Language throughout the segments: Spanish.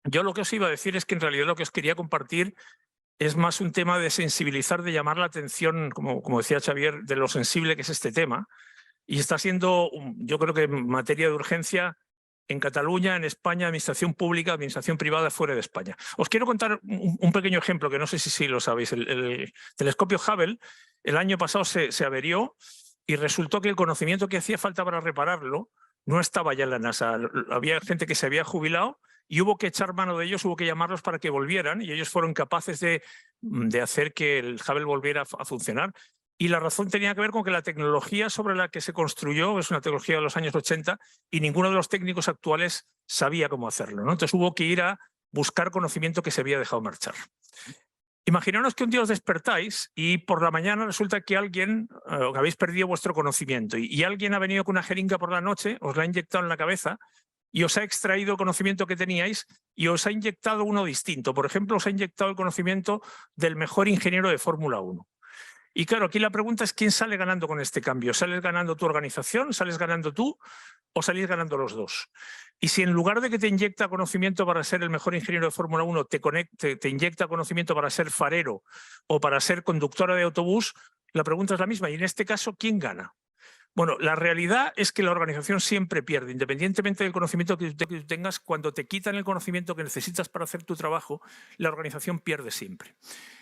Yo lo que os iba a decir es que en realidad lo que os quería compartir es más un tema de sensibilizar, de llamar la atención, como decía Xavier, de lo sensible que es este tema. Y está siendo, yo creo que materia de urgencia en Cataluña, en España, administración pública, administración privada fuera de España. Os quiero contar un pequeño ejemplo que no sé si lo sabéis. El telescopio Hubble el año pasado se averió y resultó que el conocimiento que hacía falta para repararlo no estaba ya en la NASA. Había gente que se había jubilado y hubo que echar mano de ellos, hubo que llamarlos para que volvieran y ellos fueron capaces de hacer que el Hubble volviera a funcionar. Y la razón tenía que ver con que la tecnología sobre la que se construyó es una tecnología de los años 80 y ninguno de los técnicos actuales sabía cómo hacerlo, ¿no? Entonces hubo que ir a buscar conocimiento que se había dejado marchar. Imaginaos que un día os despertáis y por la mañana resulta que alguien, habéis perdido vuestro conocimiento y alguien ha venido con una jeringa por la noche, os la ha inyectado en la cabeza y os ha extraído el conocimiento que teníais y os ha inyectado uno distinto. Por ejemplo, os ha inyectado el conocimiento del mejor ingeniero de Fórmula 1. Y claro, aquí la pregunta es quién sale ganando con este cambio. ¿Sales ganando tu organización, sales ganando tú o salís ganando los dos? Y si en lugar de que te inyecta conocimiento para ser el mejor ingeniero de Fórmula 1, te inyecta conocimiento para ser farero o para ser conductora de autobús, la pregunta es la misma. Y en este caso, ¿quién gana? Bueno, la realidad es que la organización siempre pierde, independientemente del conocimiento que tú tengas. Cuando te quitan el conocimiento que necesitas para hacer tu trabajo, la organización pierde siempre.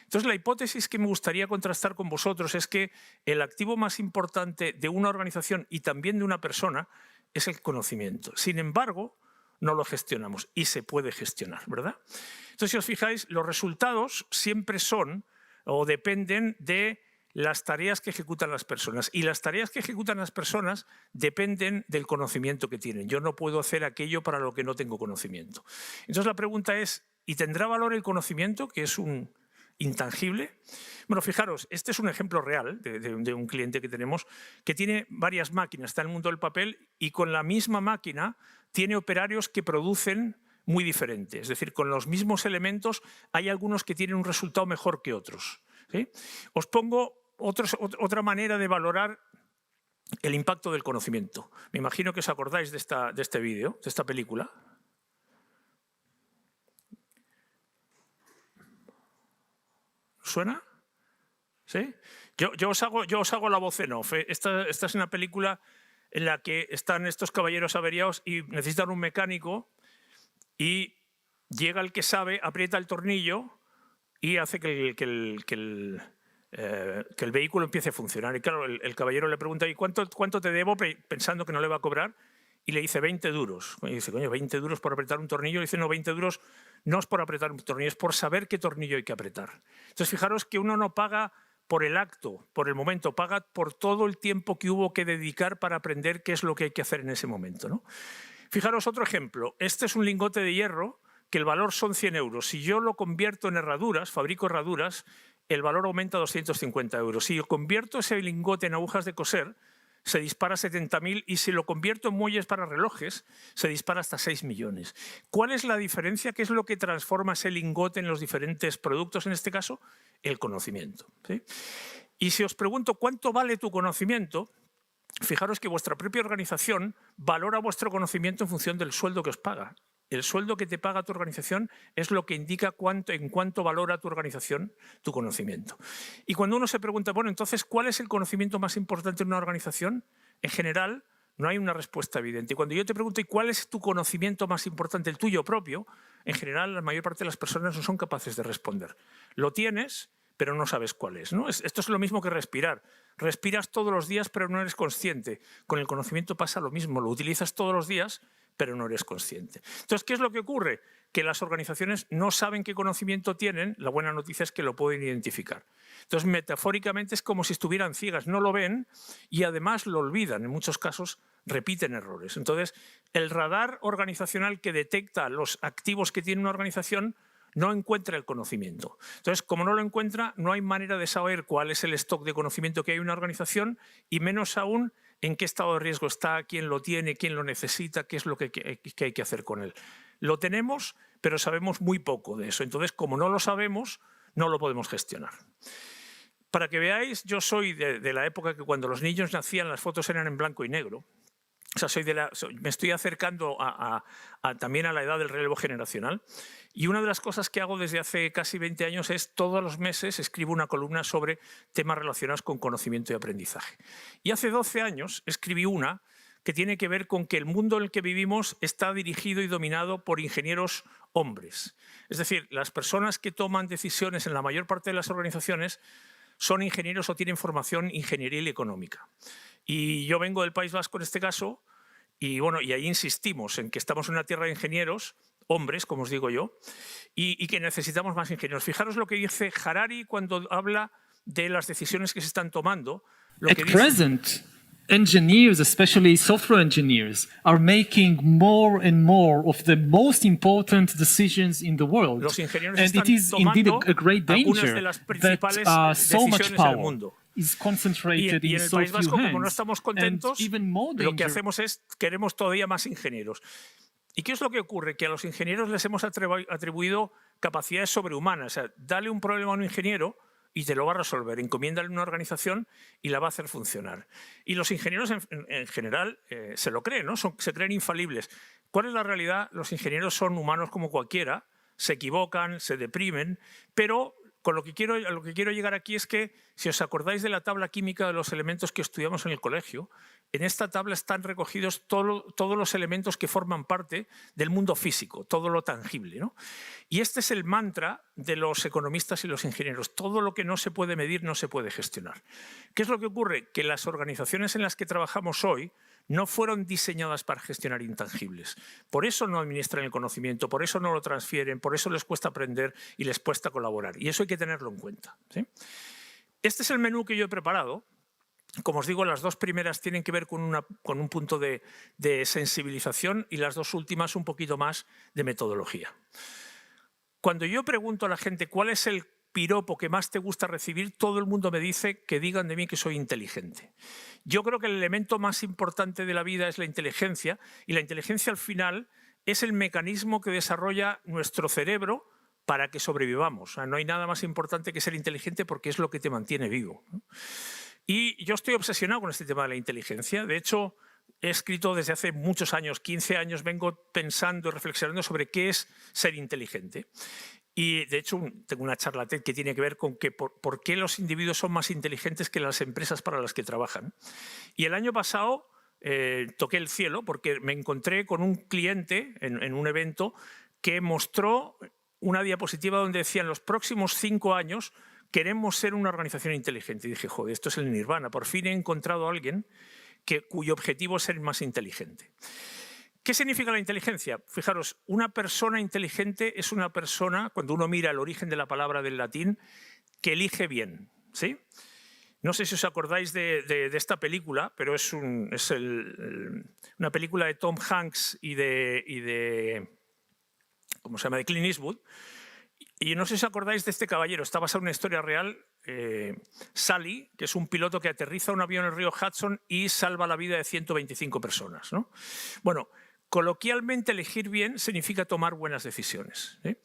Entonces, la hipótesis que me gustaría contrastar con vosotros es que el activo más importante de una organización y también de una persona es el conocimiento. Sin embargo, no lo gestionamos y se puede gestionar, ¿verdad? Entonces, si os fijáis, los resultados siempre son o dependen de las tareas que ejecutan las personas. Y las tareas que ejecutan las personas dependen del conocimiento que tienen. Yo no puedo hacer aquello para lo que no tengo conocimiento. Entonces la pregunta es, ¿y tendrá valor el conocimiento, que es un intangible? Bueno, fijaros, este es un ejemplo real de un cliente que tenemos que tiene varias máquinas, está en el mundo del papel y con la misma máquina tiene operarios que producen muy diferentes. Es decir, con los mismos elementos hay algunos que tienen un resultado mejor que otros. ¿Sí? Os pongo otra manera de valorar el impacto del conocimiento. Me imagino que os acordáis de este vídeo, de esta película. ¿Suena? ¿Sí? Yo os hago la voz en off. Esta es una película en la que están estos caballeros averiados y necesitan un mecánico y llega el que sabe, aprieta el tornillo y hace que el vehículo empiece a funcionar. Y claro, el caballero le pregunta, ¿y cuánto te debo? Pensando que no le va a cobrar, y le dice 20 duros. Y dice, coño, 20 duros por apretar un tornillo. Y dice, no, 20 duros no es por apretar un tornillo, es por saber qué tornillo hay que apretar. Entonces, fijaros que uno no paga por el acto, por el momento, paga por todo el tiempo que hubo que dedicar para aprender qué es lo que hay que hacer en ese momento, ¿no? Fijaros otro ejemplo. Este es un lingote de hierro que el valor son 100 euros. Si yo lo convierto en herraduras, fabrico herraduras, el valor aumenta a 250 euros. Si yo convierto ese lingote en agujas de coser, se dispara a 70.000 y si lo convierto en muelles para relojes, se dispara hasta 6 millones. ¿Cuál es la diferencia? ¿Qué es lo que transforma ese lingote en los diferentes productos en este caso? El conocimiento. ¿Sí? Y si os pregunto cuánto vale tu conocimiento, fijaros que vuestra propia organización valora vuestro conocimiento en función del sueldo que os paga. El sueldo que te paga tu organización es lo que indica en cuánto valora tu organización tu conocimiento. Y cuando uno se pregunta, bueno, entonces, ¿cuál es el conocimiento más importante en una organización? En general, no hay una respuesta evidente. Y cuando yo te pregunto, ¿y cuál es tu conocimiento más importante, el tuyo propio? En general, la mayor parte de las personas no son capaces de responder. Lo tienes, pero no sabes cuál es, ¿no? Esto es lo mismo que respirar. Respiras todos los días, pero no eres consciente. Con el conocimiento pasa lo mismo. Lo utilizas todos los días, pero no eres consciente. Entonces, ¿qué es lo que ocurre? Que las organizaciones no saben qué conocimiento tienen. La buena noticia es que lo pueden identificar. Entonces, metafóricamente es como si estuvieran ciegas, no lo ven y además lo olvidan. En muchos casos repiten errores. Entonces, el radar organizacional que detecta los activos que tiene una organización no encuentra el conocimiento. Entonces, como no lo encuentra, no hay manera de saber cuál es el stock de conocimiento que hay en una organización y menos aún en qué estado de riesgo está, quién lo tiene, quién lo necesita, qué es lo que hay que hacer con él. Lo tenemos, pero sabemos muy poco de eso. Entonces, como no lo sabemos, no lo podemos gestionar. Para que veáis, yo soy de la época que cuando los niños nacían las fotos eran en blanco y negro. O sea, me estoy acercando también a la edad del relevo generacional. Y una de las cosas que hago desde hace casi 20 años es todos los meses escribo una columna sobre temas relacionados con conocimiento y aprendizaje. Y hace 12 años escribí una que tiene que ver con que el mundo en el que vivimos está dirigido y dominado por ingenieros hombres. Es decir, las personas que toman decisiones en la mayor parte de las organizaciones son ingenieros o tienen formación ingenieril y económica. Y yo vengo del País Vasco en este caso, y bueno, y ahí insistimos en que estamos en una tierra de ingenieros, hombres, como os digo yo, y que necesitamos más ingenieros. Fijaros lo que dice Harari cuando habla de las decisiones que se están tomando. Lo que dice, engineers, especially software engineers, are making more and more of the most important decisions in the world. Los ingenieros and it is indeed a great danger that so much power is concentrated in so few hands. Como no estamos contentos, lo que hacemos es queremos todavía más ingenieros. ¿Y qué es lo que ocurre? Que a los ingenieros les hemos atribuido capacidades sobrehumanas. O sea, dale un problema a un ingeniero y te lo va a resolver. Encomiéndale una organización y la va a hacer funcionar. Y los ingenieros en general se lo creen, ¿no? Se creen infalibles. ¿Cuál es la realidad? Los ingenieros son humanos como cualquiera, se equivocan, se deprimen, pero a lo que quiero llegar aquí es que, si os acordáis de la tabla química de los elementos que estudiamos en el colegio, en esta tabla están recogidos todos los elementos que forman parte del mundo físico, todo lo tangible, ¿no? Y este es el mantra de los economistas y los ingenieros. Todo lo que no se puede medir no se puede gestionar. ¿Qué es lo que ocurre? Que las organizaciones en las que trabajamos hoy no fueron diseñadas para gestionar intangibles. Por eso no administran el conocimiento, por eso no lo transfieren, por eso les cuesta aprender y les cuesta colaborar. Y eso hay que tenerlo en cuenta, ¿sí? Este es el menú que yo he preparado. Como os digo, las dos primeras tienen que ver con un punto de sensibilización y las dos últimas un poquito más de metodología. Cuando yo pregunto a la gente cuál es el piropo que más te gusta recibir, todo el mundo me dice que digan de mí que soy inteligente. Yo creo que el elemento más importante de la vida es la inteligencia, y la inteligencia al final es el mecanismo que desarrolla nuestro cerebro para que sobrevivamos. O sea, no hay nada más importante que ser inteligente porque es lo que te mantiene vivo, ¿no? Y yo estoy obsesionado con este tema de la inteligencia. De hecho, he escrito desde hace muchos años, 15 años, vengo pensando y reflexionando sobre qué es ser inteligente. Y, de hecho, tengo una charla TED que tiene que ver con por qué los individuos son más inteligentes que las empresas para las que trabajan. Y el año pasado toqué el cielo porque me encontré con un cliente en un evento que mostró una diapositiva donde decía: en los próximos 5 años queremos ser una organización inteligente. Y dije, joder, esto es el nirvana. Por fin he encontrado a alguien cuyo objetivo es ser más inteligente. ¿Qué significa la inteligencia? Fijaros, una persona inteligente es una persona, cuando uno mira el origen de la palabra del latín, que elige bien, ¿sí? No sé si os acordáis de esta película, pero es una película de Tom Hanks y de ¿cómo se llama?, de Clint Eastwood. Y no sé si os acordáis de este caballero, está basado en una historia real, Sully, que es un piloto que aterriza un avión en el río Hudson y salva la vida de 125 personas, ¿no? Bueno, coloquialmente elegir bien significa tomar buenas decisiones, ¿sí?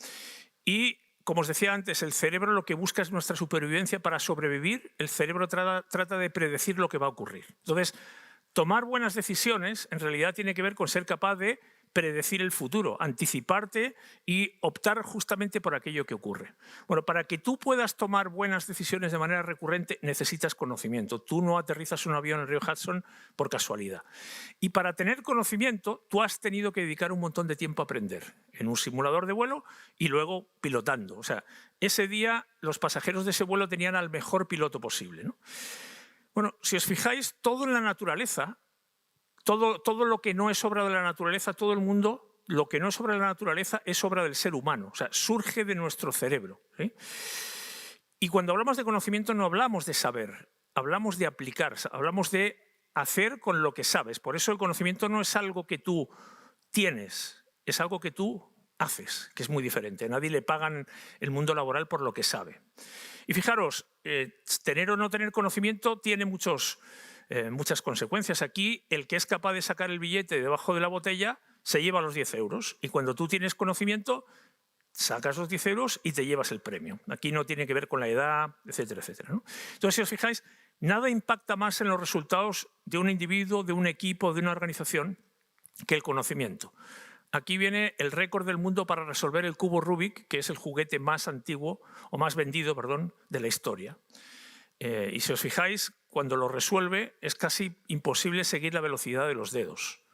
Y, como os decía antes, el cerebro lo que busca es nuestra supervivencia. Para sobrevivir, el cerebro trata de predecir lo que va a ocurrir. Entonces, tomar buenas decisiones en realidad tiene que ver con ser capaz de predecir el futuro, anticiparte y optar justamente por aquello que ocurre. Bueno, para que tú puedas tomar buenas decisiones de manera recurrente necesitas conocimiento. Tú no aterrizas un avión en el río Hudson por casualidad. Y para tener conocimiento, tú has tenido que dedicar un montón de tiempo a aprender en un simulador de vuelo y luego pilotando. O sea, ese día los pasajeros de ese vuelo tenían al mejor piloto posible, ¿no? Bueno, si os fijáis, todo en la naturaleza, todo lo que no es obra de la naturaleza, todo el mundo, lo que no es obra de la naturaleza es obra del ser humano, o sea, surge de nuestro cerebro, ¿sí? Y cuando hablamos de conocimiento no hablamos de saber, hablamos de aplicar, hablamos de hacer con lo que sabes. Por eso el conocimiento no es algo que tú tienes, es algo que tú haces, que es muy diferente. A nadie le pagan el mundo laboral por lo que sabe. Y fijaros, tener o no tener conocimiento tiene muchas consecuencias. Aquí, el que es capaz de sacar el billete debajo de la botella se lleva los 10 euros. Y cuando tú tienes conocimiento, sacas los 10 euros y te llevas el premio. Aquí no tiene que ver con la edad, etcétera, etcétera, ¿no? Entonces, si os fijáis, Nada impacta más en los resultados de un individuo, de un equipo, de una organización, que el conocimiento. Aquí viene el récord del mundo para resolver el cubo Rubik, que es el juguete más antiguo, o más vendido, perdón, de la historia. Y si os fijáis, cuando lo resuelve es casi imposible seguir la velocidad de los dedos.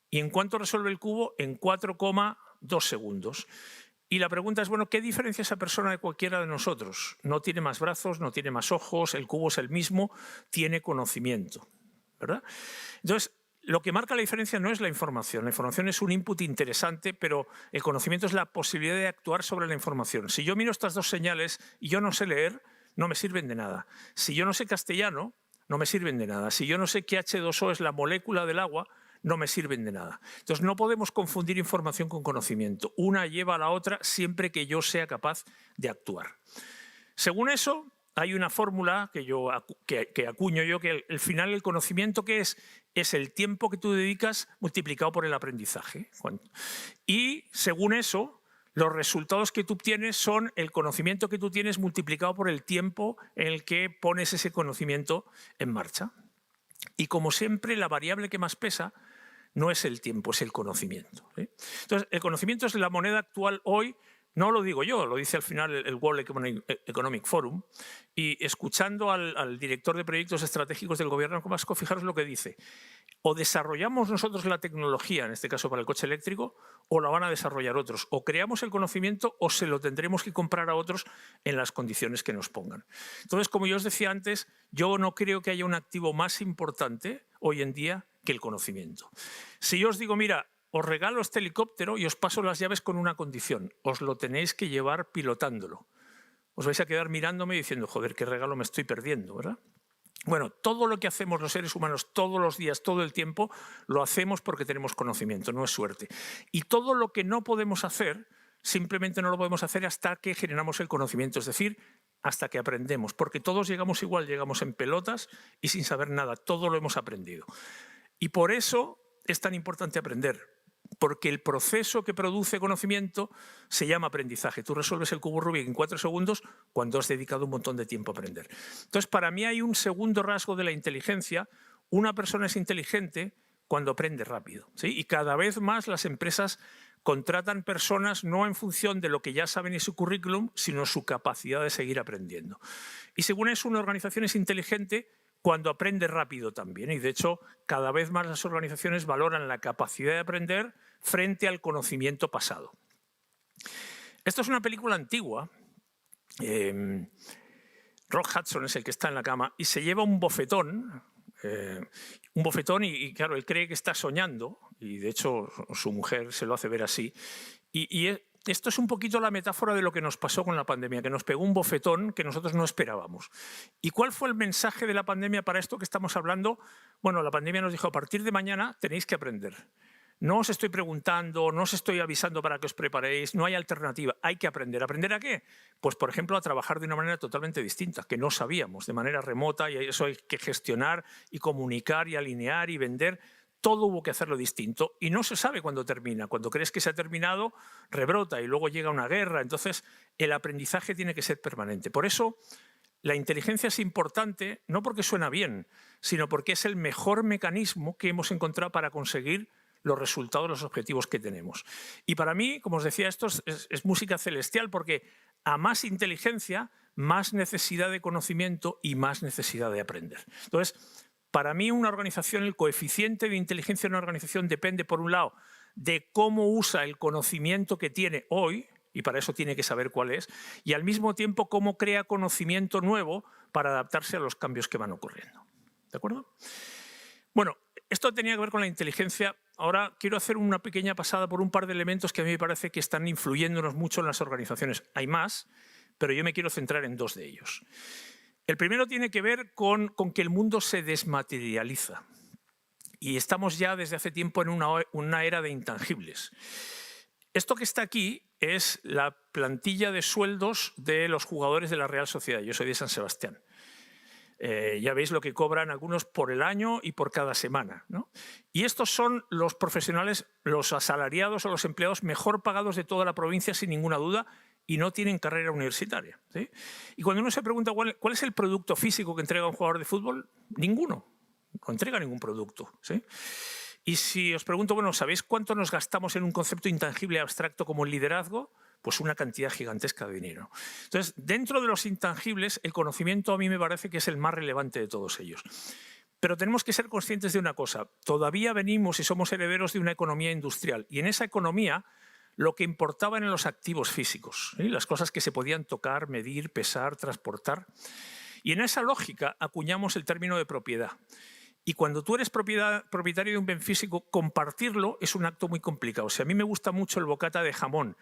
¿Y en cuánto resuelve el cubo? En 4,2 segundos. Y la pregunta es, bueno, ¿qué diferencia esa persona de cualquiera de nosotros? No tiene más brazos, no tiene más ojos, el cubo es el mismo, tiene conocimiento, ¿verdad? Entonces, lo que marca la diferencia no es la información es un input interesante, pero el conocimiento es la posibilidad de actuar sobre la información. Si yo miro estas dos señales y yo no sé leer, no me sirven de nada. Si yo no sé castellano, no me sirven de nada. Si yo no sé que H2O es la molécula del agua, no me sirven de nada. Entonces no podemos confundir información con conocimiento. Una lleva a la otra siempre que yo sea capaz de actuar. Según eso, hay una fórmula que acuño yo, que al final el conocimiento que es el tiempo que tú dedicas multiplicado por el aprendizaje. Y según eso, los resultados que tú obtienes son el conocimiento que tú tienes multiplicado por el tiempo en el que pones ese conocimiento en marcha. Y como siempre, la variable que más pesa no es el tiempo, es el conocimiento. Entonces, el conocimiento es la moneda actual hoy, no lo digo yo, lo dice al final el World Economic Forum, y escuchando al director de proyectos estratégicos del gobierno vasco, fijaros lo que dice. O desarrollamos nosotros la tecnología, en este caso para el coche eléctrico, o la van a desarrollar otros. O creamos el conocimiento o se lo tendremos que comprar a otros en las condiciones que nos pongan. Entonces, como yo os decía antes, yo no creo que haya un activo más importante hoy en día que el conocimiento. Si yo os digo, mira, os regalo este helicóptero y os paso las llaves con una condición, os lo tenéis que llevar pilotándolo. Os vais a quedar mirándome y diciendo, joder, qué regalo me estoy perdiendo, ¿verdad? Bueno, todo lo que hacemos los seres humanos todos los días, todo el tiempo, lo hacemos porque tenemos conocimiento, no es suerte. Y todo lo que no podemos hacer, simplemente no lo podemos hacer hasta que generamos el conocimiento, es decir, hasta que aprendemos, porque todos llegamos igual, llegamos en pelotas y sin saber nada, todo lo hemos aprendido. Y por eso es tan importante aprender, porque el proceso que produce conocimiento se llama aprendizaje. Tú resuelves el cubo Rubik en 4 segundos cuando has dedicado un montón de tiempo a aprender. Entonces, para mí hay un segundo rasgo de la inteligencia. Una persona es inteligente cuando aprende rápido, ¿sí? Y cada vez más las empresas contratan personas no en función de lo que ya saben en su currículum, sino su capacidad de seguir aprendiendo. Y según eso, una organización es inteligente cuando aprende rápido también. Y de hecho, cada vez más las organizaciones valoran la capacidad de aprender frente al conocimiento pasado. Esto es una película antigua. Rock Hudson es el que está en la cama y se lleva un bofetón y claro, él cree que está soñando y de hecho su mujer se lo hace ver así. Esto es un poquito la metáfora de lo que nos pasó con la pandemia, que nos pegó un bofetón que nosotros no esperábamos. ¿Y cuál fue el mensaje de la pandemia para esto que estamos hablando? Bueno, la pandemia nos dijo, a partir de mañana tenéis que aprender. No os estoy preguntando, no os estoy avisando para que os preparéis, no hay alternativa, hay que aprender. ¿Aprender a qué? Pues, por ejemplo, a trabajar de una manera totalmente distinta, que no sabíamos, de manera remota, y eso hay que gestionar y comunicar y alinear y vender. Todo hubo que hacerlo distinto y no se sabe cuándo termina. Cuando crees que se ha terminado, rebrota y luego llega una guerra. Entonces, el aprendizaje tiene que ser permanente. Por eso, la inteligencia es importante, no porque suena bien, sino porque es el mejor mecanismo que hemos encontrado para conseguir los resultados, los objetivos que tenemos. Y para mí, como os decía, esto es música celestial porque a más inteligencia, más necesidad de conocimiento y más necesidad de aprender. Entonces, para mí, una organización, el coeficiente de inteligencia de una organización depende, por un lado, de cómo usa el conocimiento que tiene hoy, y para eso tiene que saber cuál es, y al mismo tiempo cómo crea conocimiento nuevo para adaptarse a los cambios que van ocurriendo. ¿De acuerdo? Bueno, esto tenía que ver con la inteligencia. Ahora quiero hacer una pequeña pasada por un par de elementos que a mí me parece que están influyéndonos mucho en las organizaciones. Hay más, pero yo me quiero centrar en 2 de ellos. El primero tiene que ver con que el mundo se desmaterializa y estamos ya desde hace tiempo en una era de intangibles. Esto que está aquí es la plantilla de sueldos de los jugadores de la Real Sociedad. Yo soy de San Sebastián. Ya veis lo que cobran algunos por el año y por cada semana, ¿no? Y estos son los profesionales, los asalariados o los empleados mejor pagados de toda la provincia, sin ninguna duda, y no tienen carrera universitaria, ¿sí? Y cuando uno se pregunta cuál es el producto físico que entrega un jugador de fútbol, ninguno, no entrega ningún producto, ¿sí? Y si os pregunto, bueno, ¿sabéis cuánto nos gastamos en un concepto intangible abstracto como el liderazgo? Pues una cantidad gigantesca de dinero. Entonces, dentro de los intangibles, el conocimiento a mí me parece que es el más relevante de todos ellos. Pero tenemos que ser conscientes de una cosa. Todavía venimos y somos herederos de una economía industrial. Y en esa economía lo que importaba eran los activos físicos, ¿sí? Las cosas que se podían tocar, medir, pesar, transportar. Y en esa lógica acuñamos el término de propiedad. Y cuando tú eres propietario de un bien físico, compartirlo es un acto muy complicado. Si a mí me gusta mucho el bocata de jamón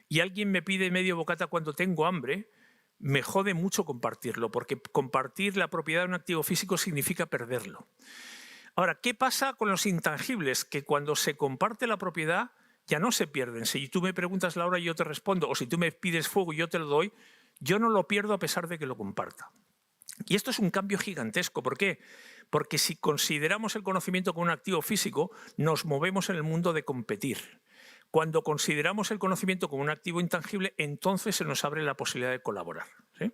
y alguien me pide medio bocata cuando tengo hambre, me jode mucho compartirlo, porque compartir la propiedad de un activo físico significa perderlo. Ahora, ¿qué pasa con los intangibles? Que cuando se comparte la propiedad ya no se pierden. Si tú me preguntas la hora y yo te respondo, o si tú me pides fuego y yo te lo doy, yo no lo pierdo a pesar de que lo comparta. Y esto es un cambio gigantesco. ¿Por qué? Porque si consideramos el conocimiento como un activo físico, nos movemos en el mundo de competir. Cuando consideramos el conocimiento como un activo intangible, entonces se nos abre la posibilidad de colaborar, ¿sí?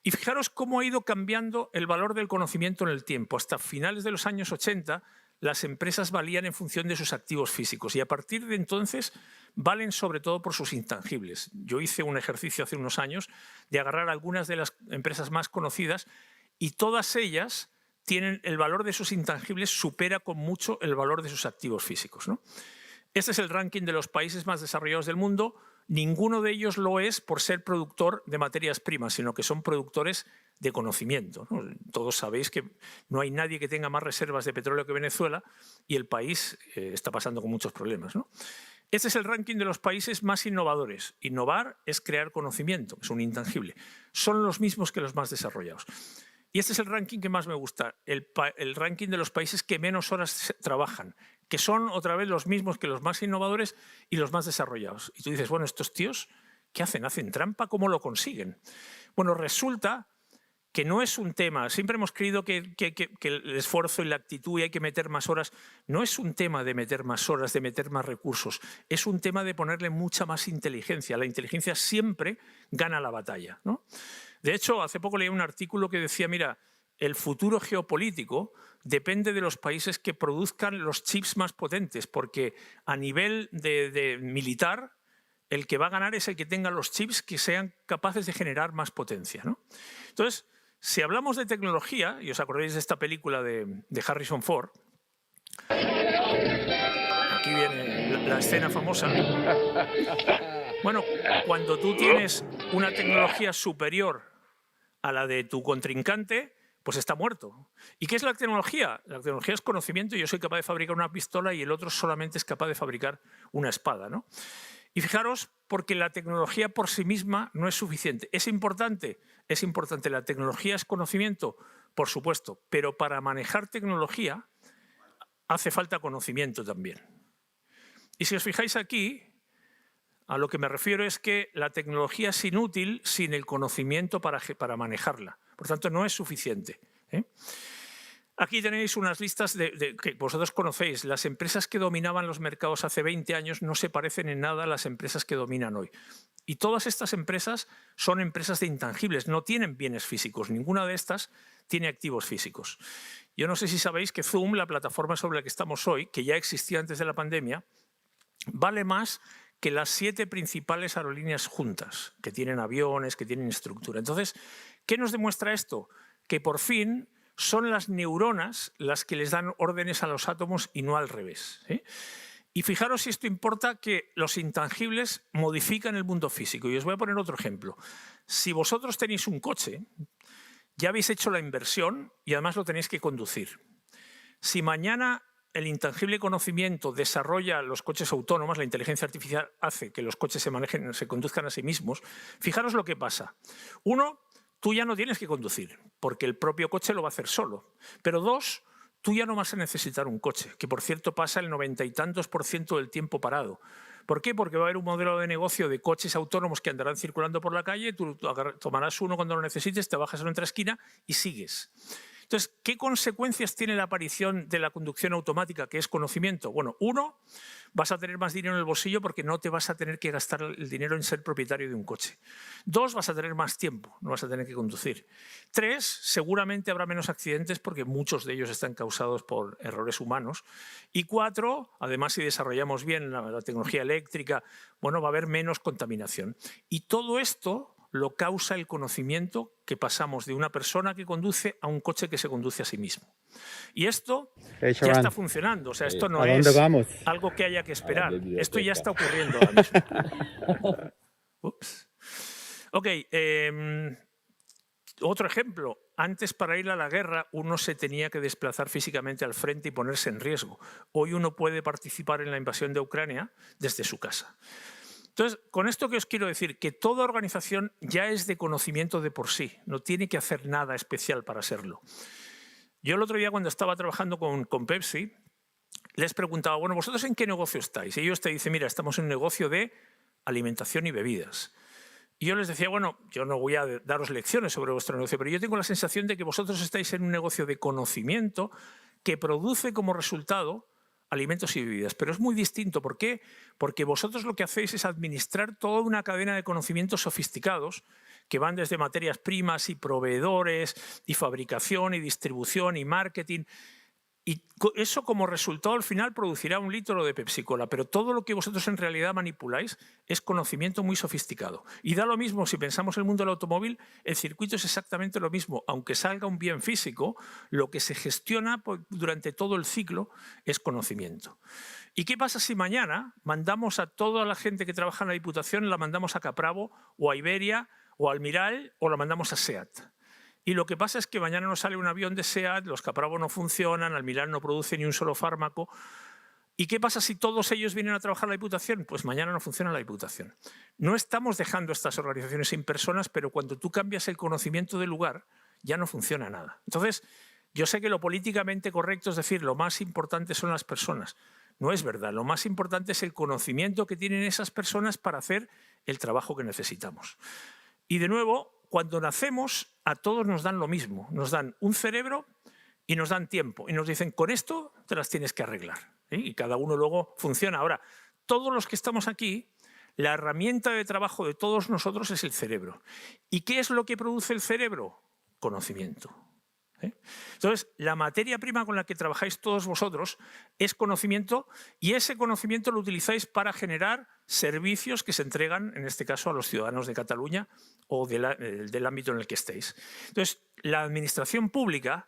Y fijaros cómo ha ido cambiando el valor del conocimiento en el tiempo. Hasta finales de los años 80, las empresas valían en función de sus activos físicos y a partir de entonces valen sobre todo por sus intangibles. Yo hice un ejercicio hace unos años de agarrar algunas de las empresas más conocidas y todas ellas tienen el valor de sus intangibles supera con mucho el valor de sus activos físicos, ¿no? Este es el ranking de los países más desarrollados del mundo. Ninguno de ellos lo es por ser productor de materias primas, sino que son productores de conocimiento, ¿no? Todos sabéis que no hay nadie que tenga más reservas de petróleo que Venezuela y el país está pasando con muchos problemas, ¿no? Este es el ranking de los países más innovadores. Innovar es crear conocimiento, es un intangible. Son los mismos que los más desarrollados. Y este es el ranking que más me gusta, el ranking de los países que menos horas trabajan, que son otra vez los mismos que los más innovadores y los más desarrollados. Y tú dices, bueno, estos tíos, ¿qué hacen? ¿Hacen trampa? ¿Cómo lo consiguen? Bueno, resulta que no es un tema, siempre hemos creído que el esfuerzo y la actitud y hay que meter más horas, no es un tema de meter más horas, de meter más recursos, es un tema de ponerle mucha más inteligencia. La inteligencia siempre gana la batalla, ¿no? De hecho, hace poco leí un artículo que decía, mira, el futuro geopolítico depende de los países que produzcan los chips más potentes, porque a nivel de militar, el que va a ganar es el que tenga los chips que sean capaces de generar más potencia, ¿no? Entonces, si hablamos de tecnología, y os acordáis de esta película de Harrison Ford, aquí viene la escena famosa. Bueno, cuando tú tienes una tecnología superior a la de tu contrincante, pues está muerto. ¿Y qué es la tecnología? La tecnología es conocimiento. Yo soy capaz de fabricar una pistola y el otro solamente es capaz de fabricar una espada, ¿no? Y fijaros, porque la tecnología por sí misma no es suficiente. ¿Es importante? Es importante. ¿La tecnología es conocimiento? Por supuesto. Pero para manejar tecnología hace falta conocimiento también. Y si os fijáis aquí, a lo que me refiero es que la tecnología es inútil sin el conocimiento para manejarla. Por tanto, no es suficiente, ¿eh? Aquí tenéis unas listas que vosotros conocéis. Las empresas que dominaban los mercados hace 20 años no se parecen en nada a las empresas que dominan hoy. Y todas estas empresas son empresas de intangibles, no tienen bienes físicos. Ninguna de estas tiene activos físicos. Yo no sé si sabéis que Zoom, la plataforma sobre la que estamos hoy, que ya existía antes de la pandemia, vale más que las 7 principales aerolíneas juntas, que tienen aviones, que tienen estructura. Entonces, ¿qué nos demuestra esto? Que por fin son las neuronas las que les dan órdenes a los átomos y no al revés, ¿sí? Y fijaros si esto importa, que los intangibles modifican el mundo físico. Y os voy a poner otro ejemplo. Si vosotros tenéis un coche, ya habéis hecho la inversión y además lo tenéis que conducir. Si mañana el intangible conocimiento desarrolla los coches autónomos, la inteligencia artificial hace que los coches se conduzcan a sí mismos, fijaros lo que pasa. Uno, tú ya no tienes que conducir, porque el propio coche lo va a hacer solo. Pero dos, tú ya no vas a necesitar un coche, que por cierto pasa el 90 y tantos % del tiempo parado. ¿Por qué? Porque va a haber un modelo de negocio de coches autónomos que andarán circulando por la calle, tú tomarás uno cuando lo necesites, te bajas en otra esquina y sigues. Entonces, ¿qué consecuencias tiene la aparición de la conducción automática, que es conocimiento? Bueno, uno, vas a tener más dinero en el bolsillo porque no te vas a tener que gastar el dinero en ser propietario de un coche. Dos, vas a tener más tiempo, no vas a tener que conducir. Tres, seguramente habrá menos accidentes porque muchos de ellos están causados por errores humanos. Y cuatro, además, si desarrollamos bien la tecnología eléctrica, bueno, va a haber menos contaminación. Y todo esto lo causa el conocimiento que pasamos de una persona que conduce a un coche que se conduce a sí mismo. Y esto ya está funcionando, o sea, esto no es algo que haya que esperar, esto ya está ocurriendo ahora mismo. Ups. Ok, otro ejemplo. Antes, para ir a la guerra, uno se tenía que desplazar físicamente al frente y ponerse en riesgo. Hoy uno puede participar en la invasión de Ucrania desde su casa. Entonces, con esto que os quiero decir, que toda organización ya es de conocimiento de por sí, no tiene que hacer nada especial para serlo. Yo el otro día, cuando estaba trabajando con Pepsi, les preguntaba, bueno, ¿vosotros en qué negocio estáis? Y ellos te dicen, mira, estamos en un negocio de alimentación y bebidas. Y yo les decía, bueno, yo no voy a daros lecciones sobre vuestro negocio, pero yo tengo la sensación de que vosotros estáis en un negocio de conocimiento que produce como resultado alimentos y bebidas, pero es muy distinto. ¿Por qué? Porque vosotros lo que hacéis es administrar toda una cadena de conocimientos sofisticados que van desde materias primas y proveedores y fabricación y distribución y marketing. Y eso como resultado al final producirá un litro de Pepsi-Cola, pero todo lo que vosotros en realidad manipuláis es conocimiento muy sofisticado. Y da lo mismo si pensamos en el mundo del automóvil, el circuito es exactamente lo mismo. Aunque salga un bien físico, lo que se gestiona durante todo el ciclo es conocimiento. ¿Y qué pasa si mañana mandamos a toda la gente que trabaja en la Diputación, la mandamos a Capravo o a Iberia o a Almiral o la mandamos a SEAT? Y lo que pasa es que mañana nos sale un avión de SEAT, los Capravo no funcionan, Almiral no produce ni un solo fármaco. ¿Y qué pasa si todos ellos vienen a trabajar a la Diputación? Pues mañana no funciona la Diputación. No estamos dejando estas organizaciones sin personas, pero cuando tú cambias el conocimiento del lugar, ya no funciona nada. Entonces, yo sé que lo políticamente correcto es decir, lo más importante son las personas. No es verdad, lo más importante es el conocimiento que tienen esas personas para hacer el trabajo que necesitamos. Y de nuevo, cuando nacemos, a todos nos dan lo mismo. Nos dan un cerebro y nos dan tiempo. Y nos dicen, con esto te las tienes que arreglar. ¿Sí? Y cada uno luego funciona. Ahora, todos los que estamos aquí, la herramienta de trabajo de todos nosotros es el cerebro. ¿Y qué es lo que produce el cerebro? Conocimiento. ¿Sí? Entonces, la materia prima con la que trabajáis todos vosotros es conocimiento, y ese conocimiento lo utilizáis para generar servicios que se entregan, en este caso, a los ciudadanos de Cataluña o del ámbito en el que estéis. Entonces, la administración pública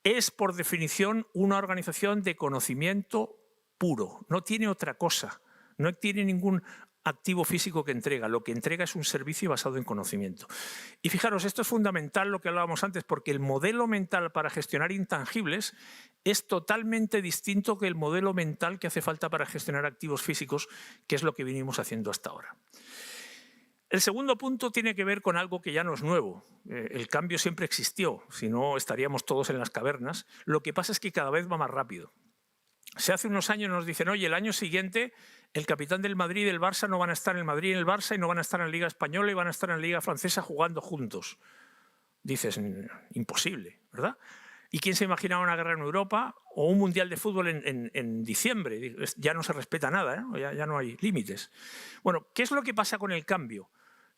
es, por definición, una organización de conocimiento puro, no tiene otra cosa, no tiene ningún activo físico que entrega, lo que entrega es un servicio basado en conocimiento. Y fijaros, esto es fundamental lo que hablábamos antes, porque el modelo mental para gestionar intangibles es totalmente distinto que el modelo mental que hace falta para gestionar activos físicos, que es lo que venimos haciendo hasta ahora. El segundo punto tiene que ver con algo que ya no es nuevo. El cambio siempre existió, si no estaríamos todos en las cavernas. Lo que pasa es que cada vez va más rápido. Si hace unos años nos dicen, oye, el año siguiente el capitán del Madrid y del Barça no van a estar en el Madrid y en el Barça y no van a estar en la Liga Española y van a estar en la Liga Francesa jugando juntos. Dices, imposible, ¿verdad? ¿Y quién se imaginaba una guerra en Europa o un mundial de fútbol en diciembre? Ya no se respeta nada, ¿eh? Ya no hay límites. Bueno, ¿qué es lo que pasa con el cambio?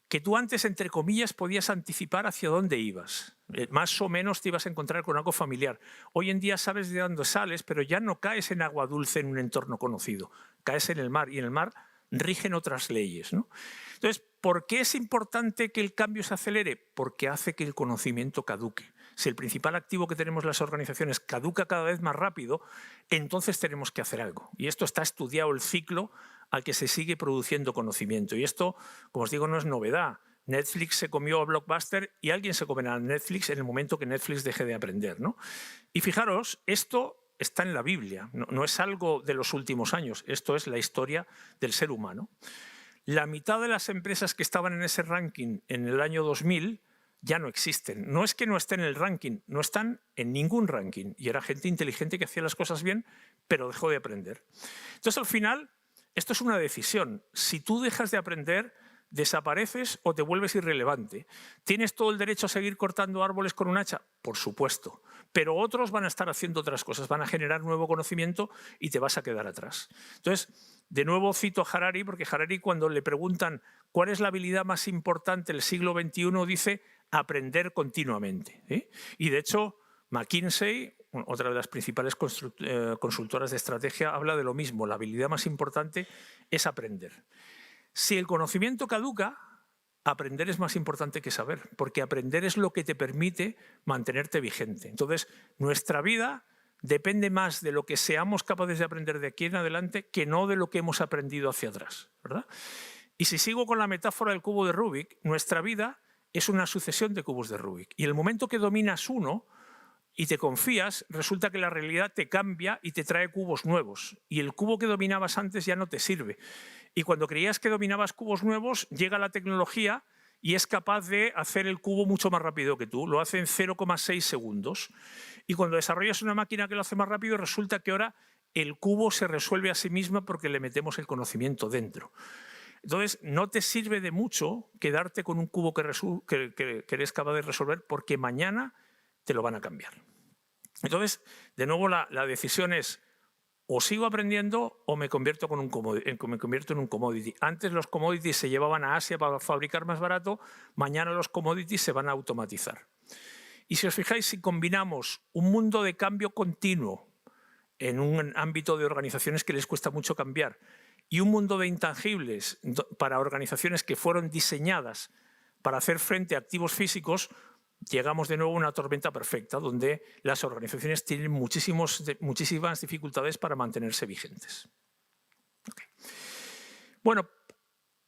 Que tú antes, entre comillas, podías anticipar hacia dónde ibas. Más o menos te ibas a encontrar con algo familiar. Hoy en día sabes de dónde sales, pero ya no caes en agua dulce en un entorno conocido. Caes en el mar, y en el mar rigen otras leyes, ¿no? Entonces, ¿por qué es importante que el cambio se acelere? Porque hace que el conocimiento caduque. Si el principal activo que tenemos las organizaciones caduca cada vez más rápido, entonces tenemos que hacer algo. Y esto está estudiado, el ciclo al que se sigue produciendo conocimiento. Y esto, como os digo, no es novedad. Netflix se comió a Blockbuster y alguien se comerá a Netflix en el momento que Netflix deje de aprender, ¿no? Y fijaros, esto está en la Biblia, no es algo de los últimos años, esto es la historia del ser humano. La mitad de las empresas que estaban en ese ranking en el año 2000 ya no existen. No es que no estén en el ranking, no están en ningún ranking. Y era gente inteligente que hacía las cosas bien, pero dejó de aprender. Entonces, al final, esto es una decisión. Si tú dejas de aprender, desapareces o te vuelves irrelevante. ¿Tienes todo el derecho a seguir cortando árboles con un hacha? Por supuesto. Pero otros van a estar haciendo otras cosas, van a generar nuevo conocimiento y te vas a quedar atrás. Entonces, de nuevo cito a Harari, porque Harari, cuando le preguntan cuál es la habilidad más importante del siglo XXI, dice aprender continuamente. Y de hecho, McKinsey, otra de las principales consultoras de estrategia, habla de lo mismo. La habilidad más importante es aprender. Si el conocimiento caduca, aprender es más importante que saber, porque aprender es lo que te permite mantenerte vigente. Entonces, nuestra vida depende más de lo que seamos capaces de aprender de aquí en adelante que no de lo que hemos aprendido hacia atrás, ¿verdad? Y si sigo con la metáfora del cubo de Rubik, nuestra vida es una sucesión de cubos de Rubik. Y el momento que dominas uno y te confías, resulta que la realidad te cambia y te trae cubos nuevos. Y el cubo que dominabas antes ya no te sirve. Y cuando creías que dominabas cubos nuevos, llega la tecnología y es capaz de hacer el cubo mucho más rápido que tú. Lo hace en 0,6 segundos. Y cuando desarrollas una máquina que lo hace más rápido, resulta que ahora el cubo se resuelve a sí mismo porque le metemos el conocimiento dentro. Entonces, no te sirve de mucho quedarte con un cubo que eres capaz de resolver, porque mañana te lo van a cambiar. Entonces, de nuevo, la decisión es: o sigo aprendiendo o me convierto en un commodity. Antes los commodities se llevaban a Asia para fabricar más barato, mañana los commodities se van a automatizar. Y si os fijáis, si combinamos un mundo de cambio continuo en un ámbito de organizaciones que les cuesta mucho cambiar y un mundo de intangibles para organizaciones que fueron diseñadas para hacer frente a activos físicos, llegamos de nuevo a una tormenta perfecta donde las organizaciones tienen muchísimas dificultades para mantenerse vigentes. Okay. Bueno,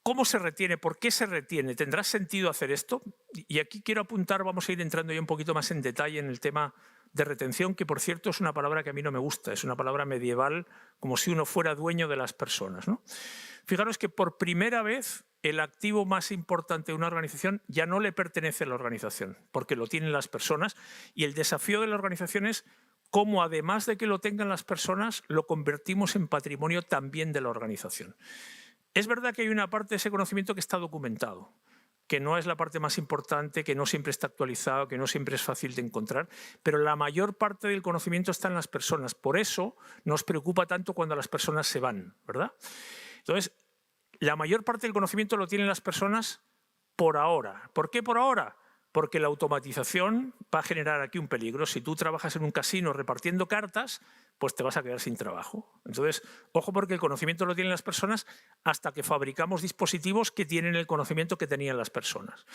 ¿cómo se retiene? ¿Por qué se retiene? ¿Tendrá sentido hacer esto? Y aquí quiero apuntar, vamos a ir entrando ya un poquito más en detalle en el tema de retención, que por cierto es una palabra que a mí no me gusta, es una palabra medieval, como si uno fuera dueño de las personas, ¿no? Fijaros que por primera vez el activo más importante de una organización ya no le pertenece a la organización, porque lo tienen las personas, y el desafío de la organización es cómo, además de que lo tengan las personas, lo convertimos en patrimonio también de la organización. Es verdad que hay una parte de ese conocimiento que está documentado, que no es la parte más importante, que no siempre está actualizado, que no siempre es fácil de encontrar, pero la mayor parte del conocimiento está en las personas. Por eso nos preocupa tanto cuando las personas se van, ¿verdad? Entonces, la mayor parte del conocimiento lo tienen las personas por ahora. ¿Por qué por ahora? Porque la automatización va a generar aquí un peligro. Si tú trabajas en un casino repartiendo cartas, pues te vas a quedar sin trabajo. Entonces, ojo, porque el conocimiento lo tienen las personas hasta que fabricamos dispositivos que tienen el conocimiento que tenían las personas.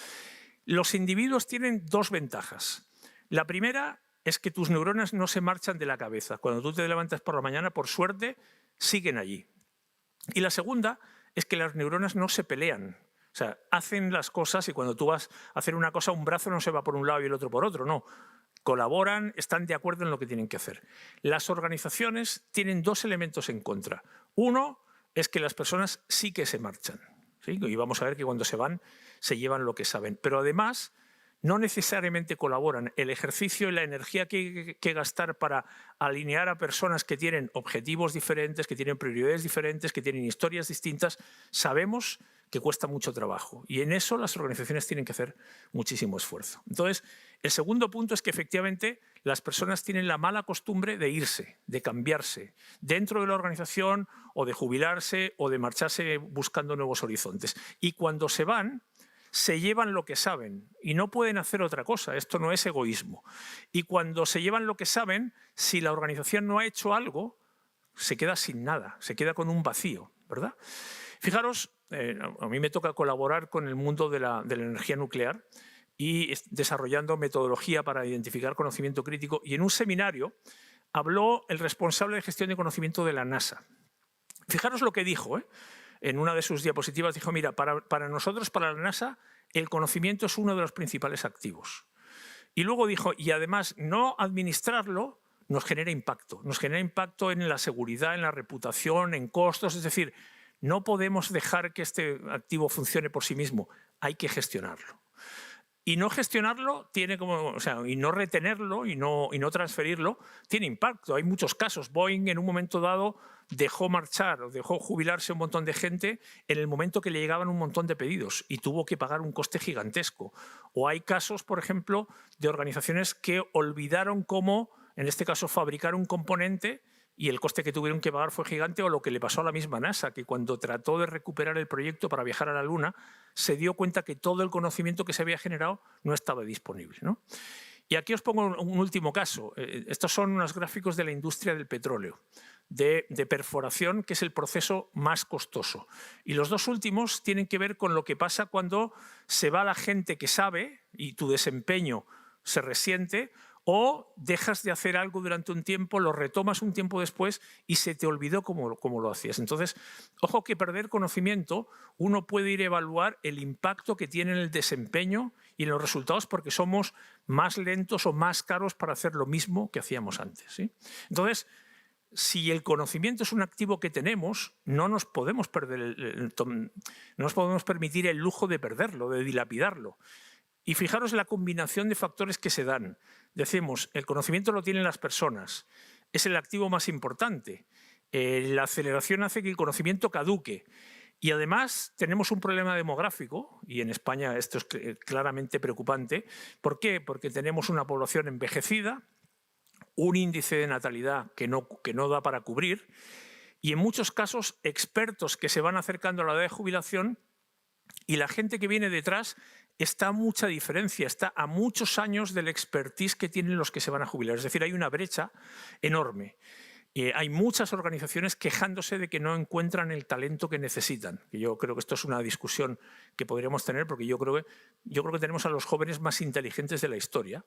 Los individuos tienen dos ventajas. La primera es que tus neuronas no se marchan de la cabeza. Cuando tú te levantas por la mañana, por suerte, siguen allí. Y la segunda es que las neuronas no se pelean. O sea, hacen las cosas y cuando tú vas a hacer una cosa, un brazo no se va por un lado y el otro por otro, no. Colaboran, están de acuerdo en lo que tienen que hacer. Las organizaciones tienen dos elementos en contra. Uno es que las personas sí que se marchan, ¿sí? Y vamos a ver que cuando se van, se llevan lo que saben. Pero además, no necesariamente colaboran. El ejercicio y la energía que hay que gastar para alinear a personas que tienen objetivos diferentes, que tienen prioridades diferentes, que tienen historias distintas, sabemos que cuesta mucho trabajo. Y en eso las organizaciones tienen que hacer muchísimo esfuerzo. Entonces, el segundo punto es que efectivamente las personas tienen la mala costumbre de irse, de cambiarse dentro de la organización o de jubilarse o de marcharse buscando nuevos horizontes. Y cuando se van, se llevan lo que saben y no pueden hacer otra cosa. Esto no es egoísmo. Y cuando se llevan lo que saben, si la organización no ha hecho algo, se queda sin nada, se queda con un vacío, ¿verdad? Fijaros, a mí me toca colaborar con el mundo de la energía nuclear y desarrollando metodología para identificar conocimiento crítico. Y en un seminario habló el responsable de gestión de conocimiento de la NASA. Fijaros lo que dijo, en una de sus diapositivas dijo, mira, para nosotros, para la NASA, el conocimiento es uno de los principales activos. Y luego dijo, y además no administrarlo nos genera impacto en la seguridad, en la reputación, en costos, es decir, no podemos dejar que este activo funcione por sí mismo, hay que gestionarlo. Y no gestionarlo tiene como, o sea, y no retenerlo y no transferirlo tiene impacto. Hay muchos casos. Boeing en un momento dado dejó marchar o dejó jubilarse un montón de gente en el momento que le llegaban un montón de pedidos y tuvo que pagar un coste gigantesco. O hay casos, por ejemplo, de organizaciones que olvidaron cómo, en este caso, fabricar un componente y el coste que tuvieron que pagar fue gigante, o lo que le pasó a la misma NASA, que cuando trató de recuperar el proyecto para viajar a la Luna, se dio cuenta que todo el conocimiento que se había generado no estaba disponible, ¿no? Y aquí os pongo un último caso. Estos son unos gráficos de la industria del petróleo, de perforación, que es el proceso más costoso. Y los dos últimos tienen que ver con lo que pasa cuando se va la gente que sabe y tu desempeño se resiente, o dejas de hacer algo durante un tiempo, lo retomas un tiempo después y se te olvidó cómo lo hacías. Entonces, ojo que perder conocimiento, uno puede ir a evaluar el impacto que tiene en el desempeño y en los resultados, porque somos más lentos o más caros para hacer lo mismo que hacíamos antes, ¿sí? Entonces, si el conocimiento es un activo que tenemos, no nos podemos permitir el lujo de perderlo, de dilapidarlo. Y fijaros la combinación de factores que se dan. Decimos, el conocimiento lo tienen las personas, es el activo más importante. La aceleración hace que el conocimiento caduque. Y además tenemos un problema demográfico, y en España esto es claramente preocupante. ¿Por qué? Porque tenemos una población envejecida, un índice de natalidad que no da para cubrir, y en muchos casos expertos que se van acercando a la edad de jubilación, y la gente que viene detrás está a mucha diferencia, está a muchos años del expertise que tienen los que se van a jubilar. Es decir, hay una brecha enorme. Hay muchas organizaciones quejándose de que no encuentran el talento que necesitan. Y yo creo que esto es una discusión que podríamos tener, porque yo creo que tenemos a los jóvenes más inteligentes de la historia.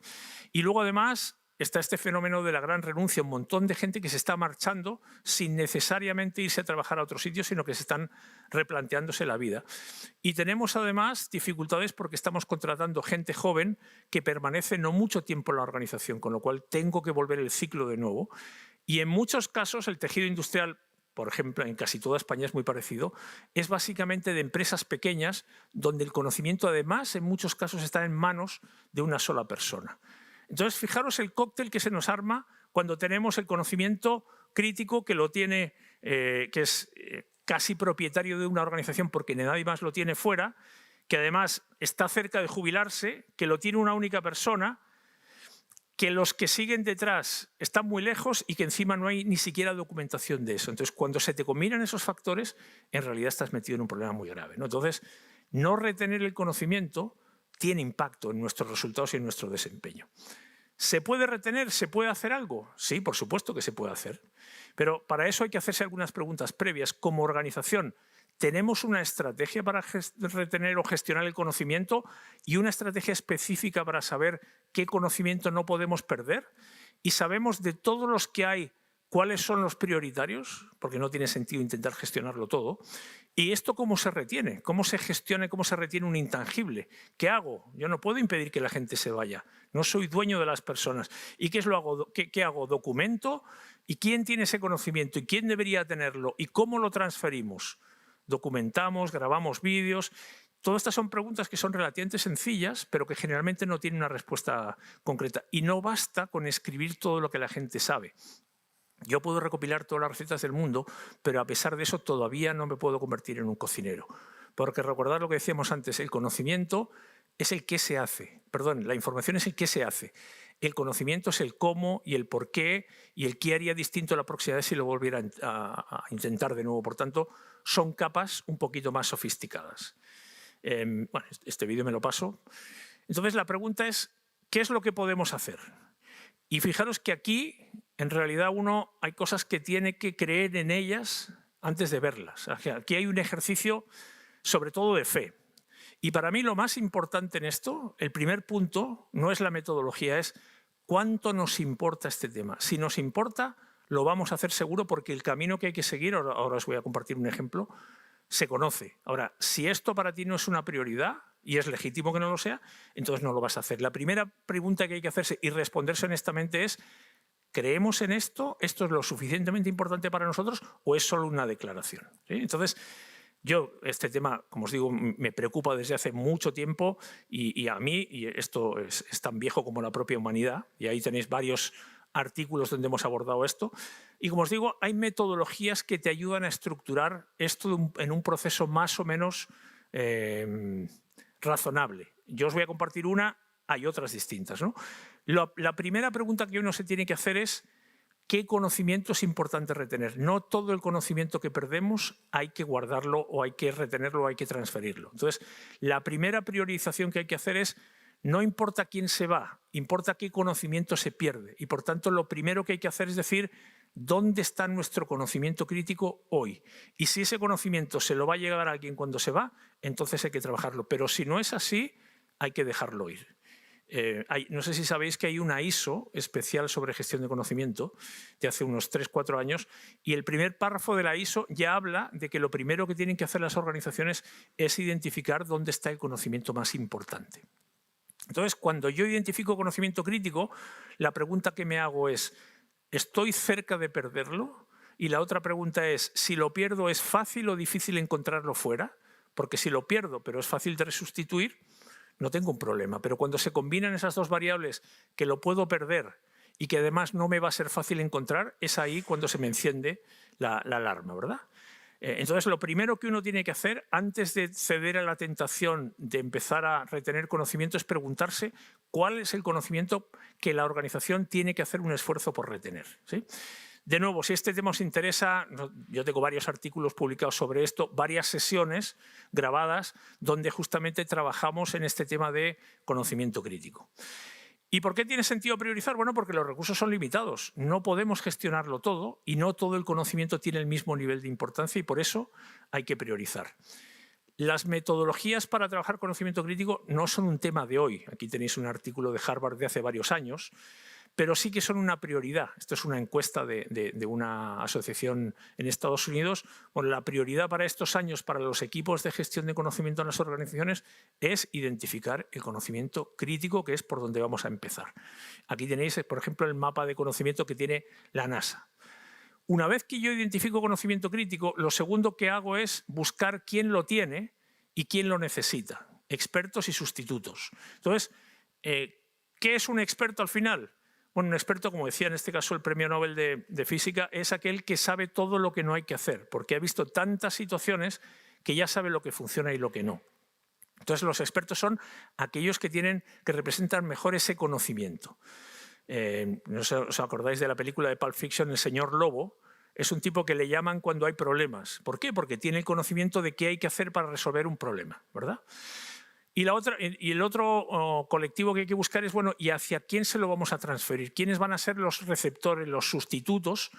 Y luego, además, está este fenómeno de la gran renuncia, un montón de gente que se está marchando sin necesariamente irse a trabajar a otro sitio, sino que se están replanteándose la vida. Y tenemos además dificultades porque estamos contratando gente joven que permanece no mucho tiempo en la organización, con lo cual tengo que volver el ciclo de nuevo. Y en muchos casos el tejido industrial, por ejemplo, en casi toda España es muy parecido, es básicamente de empresas pequeñas donde el conocimiento además en muchos casos está en manos de una sola persona. Entonces, fijaros el cóctel que se nos arma cuando tenemos el conocimiento crítico que lo tiene, que es casi propietario de una organización porque nadie más lo tiene fuera, que además está cerca de jubilarse, que lo tiene una única persona, que los que siguen detrás están muy lejos y que encima no hay ni siquiera documentación de eso. Entonces, cuando se te combinan esos factores, en realidad estás metido en un problema muy grave, ¿no? Entonces, no retener el conocimiento tiene impacto en nuestros resultados y en nuestro desempeño. ¿Se puede retener? ¿Se puede hacer algo? Sí, por supuesto que se puede hacer. Pero para eso hay que hacerse algunas preguntas previas. Como organización, ¿tenemos una estrategia para retener o gestionar el conocimiento y una estrategia específica para saber qué conocimiento no podemos perder? ¿Y sabemos de todos los que hay cuáles son los prioritarios? Porque no tiene sentido intentar gestionarlo todo. ¿Y esto cómo se retiene? ¿Cómo se gestiona y cómo se retiene un intangible? ¿Qué hago? Yo no puedo impedir que la gente se vaya. No soy dueño de las personas. ¿Y qué hago? ¿Documento? ¿Y quién tiene ese conocimiento? ¿Y quién debería tenerlo? ¿Y cómo lo transferimos? ¿Documentamos? ¿Grabamos vídeos? Todas estas son preguntas que son relativamente sencillas, pero que generalmente no tienen una respuesta concreta. Y no basta con escribir todo lo que la gente sabe. Yo puedo recopilar todas las recetas del mundo, pero a pesar de eso todavía no me puedo convertir en un cocinero. Porque recordad lo que decíamos antes, el conocimiento es el qué se hace. Perdón, la información es el qué se hace. El conocimiento es el cómo y el por qué y el qué haría distinto la próxima vez si lo volviera a intentar de nuevo. Por tanto, son capas un poquito más sofisticadas. Bueno, este vídeo me lo paso. Entonces la pregunta es, ¿qué es lo que podemos hacer? Y fijaros que aquí, en realidad, hay cosas que tiene que creer en ellas antes de verlas. Aquí hay un ejercicio, sobre todo, de fe. Y para mí lo más importante en esto, el primer punto, no es la metodología, es cuánto nos importa este tema. Si nos importa, lo vamos a hacer seguro porque el camino que hay que seguir, ahora os voy a compartir un ejemplo, se conoce. Ahora, si esto para ti no es una prioridad, y es legítimo que no lo sea, entonces no lo vas a hacer. La primera pregunta que hay que hacerse y responderse honestamente es, ¿creemos en esto? ¿Esto es lo suficientemente importante para nosotros o es solo una declaración? ¿Sí? Entonces, Yo, este tema, como os digo, me preocupa desde hace mucho tiempo y a mí, y esto es tan viejo como la propia humanidad, y ahí tenéis varios artículos donde hemos abordado esto. Y como os digo, hay metodologías que te ayudan a estructurar esto en un proceso más o menos razonable. Yo os voy a compartir una, hay otras distintas, ¿no? La primera pregunta que uno se tiene que hacer es ¿qué conocimiento es importante retener? No todo el conocimiento que perdemos hay que guardarlo o hay que retenerlo o hay que transferirlo. Entonces, la primera priorización que hay que hacer es no importa quién se va, importa qué conocimiento se pierde. Y por tanto, lo primero que hay que hacer es decir dónde está nuestro conocimiento crítico hoy. Y si ese conocimiento se lo va a llegar a alguien cuando se va, entonces hay que trabajarlo. Pero si no es así, hay que dejarlo ir. No sé si sabéis que hay una ISO especial sobre gestión de conocimiento de hace unos 3-4 años y el primer párrafo de la ISO ya habla de que lo primero que tienen que hacer las organizaciones es identificar dónde está el conocimiento más importante. Entonces, cuando yo identifico conocimiento crítico, la pregunta que me hago es ¿estoy cerca de perderlo? Y la otra pregunta es si lo pierdo, ¿es fácil o difícil encontrarlo fuera? Porque si lo pierdo, pero es fácil de resustituir, no tengo un problema, pero cuando se combinan esas dos variables que lo puedo perder y que además no me va a ser fácil encontrar, es ahí cuando se me enciende la alarma, ¿verdad? Entonces, lo primero que uno tiene que hacer antes de ceder a la tentación de empezar a retener conocimiento es preguntarse cuál es el conocimiento que la organización tiene que hacer un esfuerzo por retener, ¿sí? De nuevo, si este tema os interesa, yo tengo varios artículos publicados sobre esto, varias sesiones grabadas donde justamente trabajamos en este tema de conocimiento crítico. ¿Y por qué tiene sentido priorizar? Bueno, porque los recursos son limitados. No podemos gestionarlo todo y no todo el conocimiento tiene el mismo nivel de importancia y por eso hay que priorizar. Las metodologías para trabajar conocimiento crítico no son un tema de hoy. Aquí tenéis un artículo de Harvard de hace varios años, pero sí que son una prioridad. Esto es una encuesta de una asociación en Estados Unidos. Bueno, la prioridad para estos años para los equipos de gestión de conocimiento en las organizaciones es identificar el conocimiento crítico, que es por donde vamos a empezar. Aquí tenéis, por ejemplo, el mapa de conocimiento que tiene la NASA. Una vez que yo identifico conocimiento crítico, lo segundo que hago es buscar quién lo tiene y quién lo necesita, expertos y sustitutos. Entonces, ¿qué es un experto al final? Bueno, un experto, como decía en este caso el premio Nobel de Física, es aquel que sabe todo lo que no hay que hacer, porque ha visto tantas situaciones que ya sabe lo que funciona y lo que no. Entonces, los expertos son aquellos que representan mejor ese conocimiento. No sé, ¿os acordáis de la película de Pulp Fiction, El señor Lobo? Es un tipo que le llaman cuando hay problemas. ¿Por qué? Porque tiene el conocimiento de qué hay que hacer para resolver un problema, ¿verdad? Y el otro colectivo que hay que buscar es, bueno, ¿y hacia quién se lo vamos a transferir? ¿Quiénes van a ser los receptores, los sustitutos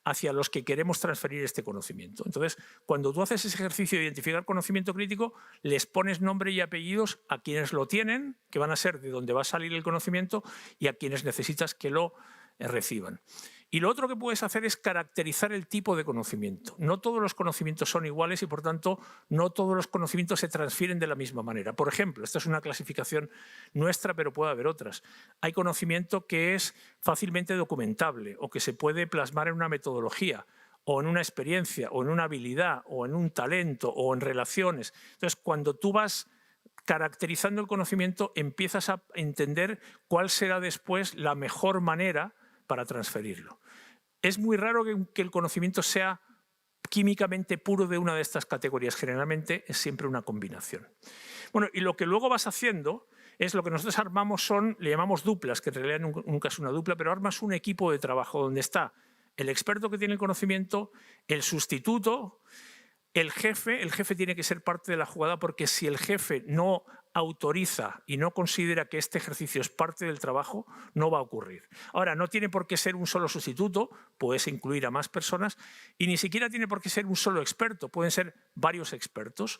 hacia los que queremos transferir este conocimiento? Entonces, cuando tú haces ese ejercicio de identificar conocimiento crítico, les pones nombre y apellidos a quienes lo tienen, que van a ser de donde va a salir el conocimiento, y a quienes necesitas que lo reciban. Y lo otro que puedes hacer es caracterizar el tipo de conocimiento. No todos los conocimientos son iguales y, por tanto, no todos los conocimientos se transfieren de la misma manera. Por ejemplo, esta es una clasificación nuestra, pero puede haber otras. Hay conocimiento que es fácilmente documentable o que se puede plasmar en una metodología o en una experiencia o en una habilidad o en un talento o en relaciones. Entonces, cuando tú vas caracterizando el conocimiento, empiezas a entender cuál será después la mejor manera para transferirlo. Es muy raro que el conocimiento sea químicamente puro de una de estas categorías. Generalmente es siempre una combinación. Bueno, y lo que luego vas haciendo es lo que nosotros armamos le llamamos duplas, que en realidad nunca es una dupla, pero armas un equipo de trabajo donde está el experto que tiene el conocimiento, el sustituto, el jefe tiene que ser parte de la jugada porque si el jefe no autoriza y no considera que este ejercicio es parte del trabajo, no va a ocurrir. Ahora, no tiene por qué ser un solo sustituto, puedes incluir a más personas y ni siquiera tiene por qué ser un solo experto, pueden ser varios expertos.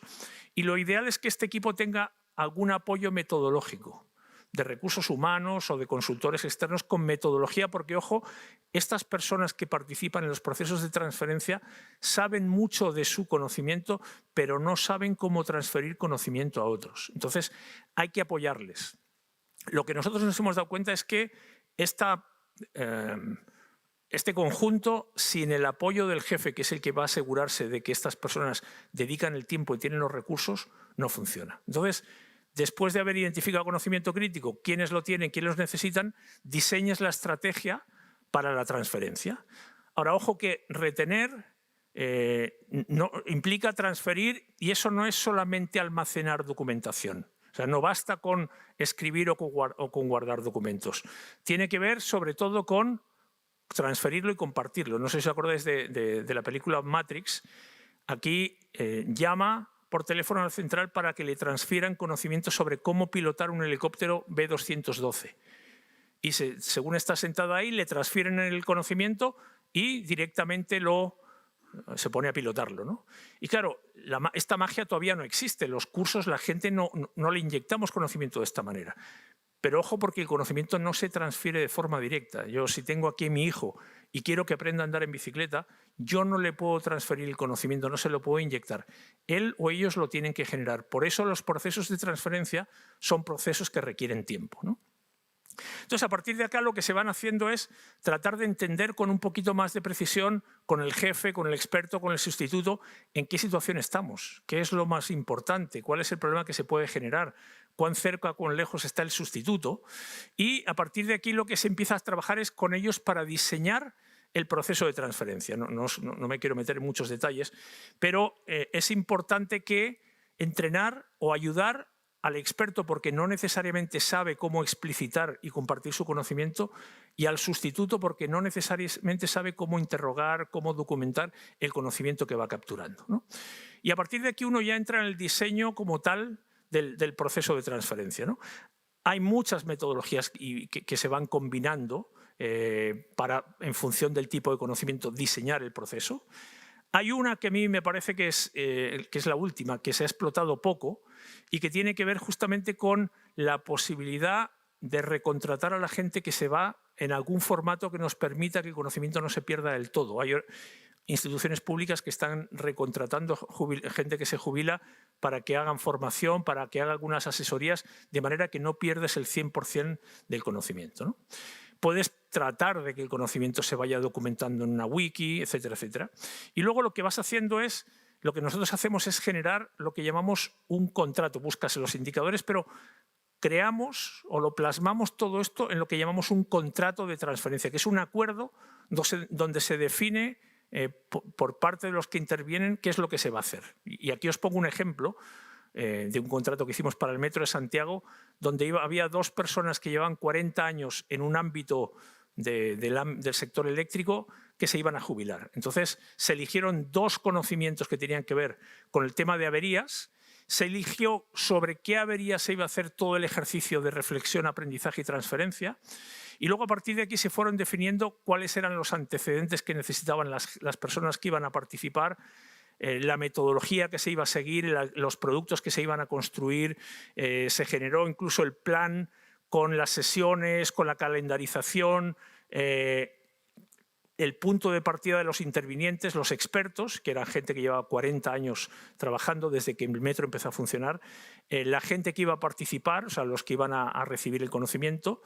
Y lo ideal es que este equipo tenga algún apoyo metodológico de recursos humanos o de consultores externos con metodología, porque, ojo, estas personas que participan en los procesos de transferencia saben mucho de su conocimiento, pero no saben cómo transferir conocimiento a otros. Entonces, hay que apoyarles. Lo que nosotros nos hemos dado cuenta es que esta este conjunto, sin el apoyo del jefe, que es el que va a asegurarse de que estas personas dedican el tiempo y tienen los recursos, no funciona. Entonces, después de haber identificado conocimiento crítico, quiénes lo tienen, quiénes los necesitan, diseñas la estrategia para la transferencia. Ahora, ojo que retener no, implica transferir, y eso no es solamente almacenar documentación. O sea, no basta con escribir o con guardar documentos. Tiene que ver sobre todo con transferirlo y compartirlo. No sé si os acordáis de la película Matrix. Aquí llama por teléfono a la central para que le transfieran conocimientos sobre cómo pilotar un helicóptero B-212. Y según está sentada ahí, le transfieren el conocimiento y directamente se pone a pilotarlo, ¿no? Y claro, esta magia todavía no existe. Los cursos, la gente no le inyectamos conocimiento de esta manera. Pero ojo, porque el conocimiento no se transfiere de forma directa. Yo, si tengo aquí a mi hijo y quiero que aprenda a andar en bicicleta, yo no le puedo transferir el conocimiento, no se lo puedo inyectar. Él o ellos lo tienen que generar. Por eso los procesos de transferencia son procesos que requieren tiempo, ¿no? Entonces, a partir de acá lo que se van haciendo es tratar de entender con un poquito más de precisión con el jefe, con el experto, con el sustituto, en qué situación estamos, qué es lo más importante, cuál es el problema que se puede generar, cuán cerca, cuán lejos está el sustituto. Y a partir de aquí lo que se empieza a trabajar es con ellos para diseñar el proceso de transferencia. No me quiero meter en muchos detalles, pero es importante que entrenar o ayudar al experto, porque no necesariamente sabe cómo explicitar y compartir su conocimiento, y al sustituto, porque no necesariamente sabe cómo interrogar, cómo documentar el conocimiento que va capturando, ¿no? Y a partir de aquí uno ya entra en el diseño como tal del proceso de transferencia, ¿no? Hay muchas metodologías que se van combinando para, en función del tipo de conocimiento, diseñar el proceso. Hay una que a mí me parece que es la última, que se ha explotado poco y que tiene que ver justamente con la posibilidad de recontratar a la gente que se va en algún formato que nos permita que el conocimiento no se pierda del todo. Hay instituciones públicas que están recontratando gente que se jubila para que hagan formación, para que hagan algunas asesorías, de manera que no pierdes el 100% del conocimiento, ¿no? Puedes tratar de que el conocimiento se vaya documentando en una wiki, etcétera, etcétera. Y luego lo que vas haciendo es, lo que nosotros hacemos es generar lo que llamamos un contrato. Buscas los indicadores, pero creamos o lo plasmamos todo esto en lo que llamamos un contrato de transferencia, que es un acuerdo donde se define por parte de los que intervienen qué es lo que se va a hacer. Y aquí os pongo un ejemplo de un contrato que hicimos para el Metro de Santiago, donde había dos personas que llevaban 40 años en un ámbito del sector eléctrico que se iban a jubilar. Entonces se eligieron dos conocimientos que tenían que ver con el tema de averías. Se eligió sobre qué averías se iba a hacer todo el ejercicio de reflexión, aprendizaje y transferencia. Y luego a partir de aquí se fueron definiendo cuáles eran los antecedentes que necesitaban las personas que iban a participar, la metodología que se iba a seguir, los productos que se iban a construir. Se generó incluso el plan con las sesiones, con la calendarización, el punto de partida de los intervinientes, los expertos, que eran gente que llevaba 40 años trabajando desde que el metro empezó a funcionar, la gente que iba a participar, o sea, los que iban a recibir el conocimiento.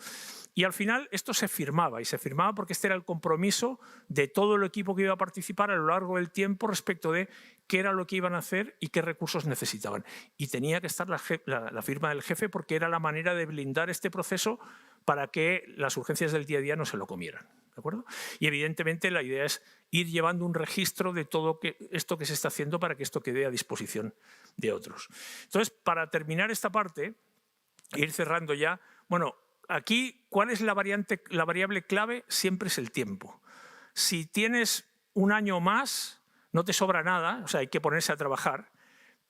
Y al final esto se firmaba, y se firmaba porque este era el compromiso de todo el equipo que iba a participar a lo largo del tiempo respecto de qué era lo que iban a hacer y qué recursos necesitaban. Y tenía que estar la firma del jefe, porque era la manera de blindar este proceso para que las urgencias del día a día no se lo comieran. ¿De acuerdo? Y evidentemente la idea es ir llevando un registro de todo esto que se está haciendo para que esto quede a disposición de otros. Entonces, para terminar esta parte, ir cerrando ya, bueno, aquí, ¿cuál es la variable clave? Siempre es el tiempo. Si tienes un año más, no te sobra nada, o sea, hay que ponerse a trabajar.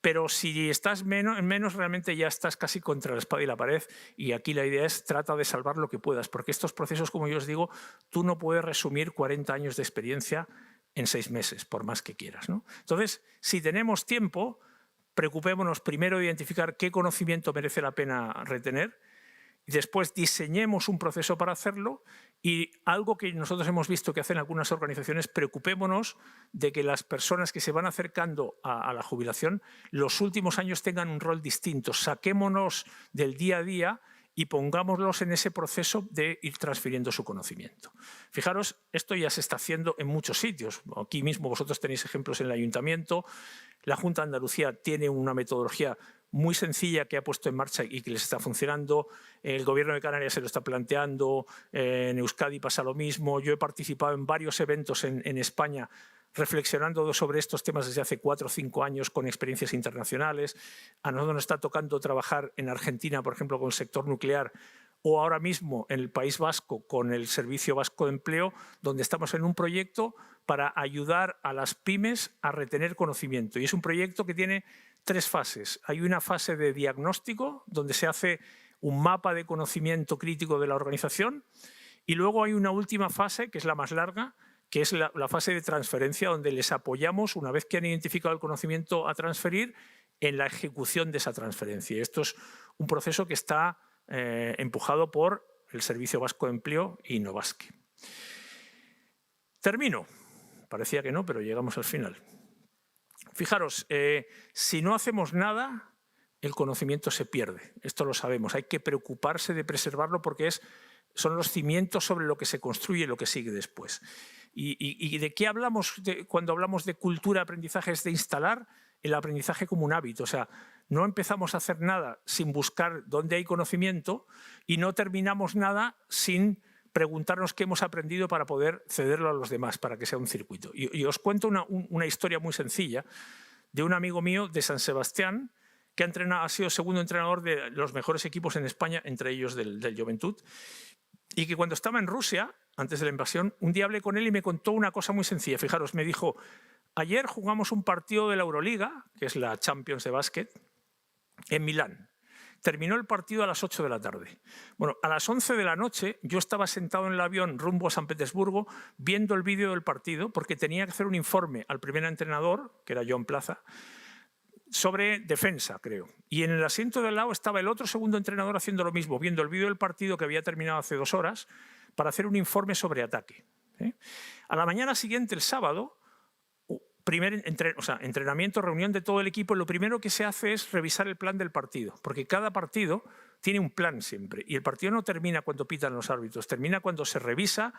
Pero si estás menos, realmente ya estás casi contra la espada y la pared, y aquí la idea es trata de salvar lo que puedas, porque estos procesos, como yo os digo, tú no puedes resumir 40 años de experiencia en 6 meses, por más que quieras, ¿no? Entonces, si tenemos tiempo, preocupémonos primero de identificar qué conocimiento merece la pena retener, y después diseñemos un proceso para hacerlo. Y algo que nosotros hemos visto que hacen algunas organizaciones, preocupémonos de que las personas que se van acercando a la jubilación los últimos años tengan un rol distinto. Saquémonos del día a día y pongámoslos en ese proceso de ir transfiriendo su conocimiento. Fijaros, esto ya se está haciendo en muchos sitios. Aquí mismo vosotros tenéis ejemplos en el Ayuntamiento. La Junta de Andalucía tiene una metodología muy sencilla que ha puesto en marcha y que les está funcionando. El Gobierno de Canarias se lo está planteando. En Euskadi pasa lo mismo. Yo he participado en varios eventos en España reflexionando sobre estos temas desde hace 4 o 5 años con experiencias internacionales. A nosotros nos está tocando trabajar en Argentina, por ejemplo, con el sector nuclear, o ahora mismo en el País Vasco con el Servicio Vasco de Empleo, donde estamos en un proyecto para ayudar a las pymes a retener conocimiento. Y es un proyecto que tiene 3 fases. Hay una fase de diagnóstico, donde se hace un mapa de conocimiento crítico de la organización, y luego hay una última fase, que es la más larga, que es la fase de transferencia, donde les apoyamos, una vez que han identificado el conocimiento a transferir, en la ejecución de esa transferencia. Esto es un proceso que está empujado por el Servicio Vasco de Empleo y Innovasque. Termino. Parecía que no, pero llegamos al final. Fijaros, si no hacemos nada, el conocimiento se pierde. Esto lo sabemos. Hay que preocuparse de preservarlo porque son los cimientos sobre lo que se construye y lo que sigue después. ¿Y de qué hablamos cuando hablamos de cultura de aprendizaje? Es de instalar el aprendizaje como un hábito. O sea, no empezamos a hacer nada sin buscar dónde hay conocimiento y no terminamos nada sin preguntarnos qué hemos aprendido para poder cederlo a los demás, para que sea un circuito. Y os cuento una historia muy sencilla de un amigo mío de San Sebastián que ha sido segundo entrenador de los mejores equipos en España, entre ellos del Joventut, y que cuando estaba en Rusia, antes de la invasión, un día hablé con él y me contó una cosa muy sencilla. Fijaros, me dijo, ayer jugamos un partido de la Euroliga, que es la Champions de básquet, en Milán. Terminó el partido a las 8 de la tarde. Bueno, a las 11 de la noche yo estaba sentado en el avión rumbo a San Petersburgo viendo el vídeo del partido porque tenía que hacer un informe al primer entrenador, que era John Plaza, sobre defensa, creo. Y en el asiento del lado estaba el otro segundo entrenador haciendo lo mismo, viendo el vídeo del partido que había terminado hace 2 horas para hacer un informe sobre ataque. A la mañana siguiente, el sábado, entrenamiento, reunión de todo el equipo, lo primero que se hace es revisar el plan del partido, porque cada partido tiene un plan siempre. Y el partido no termina cuando pitan los árbitros, termina cuando se revisa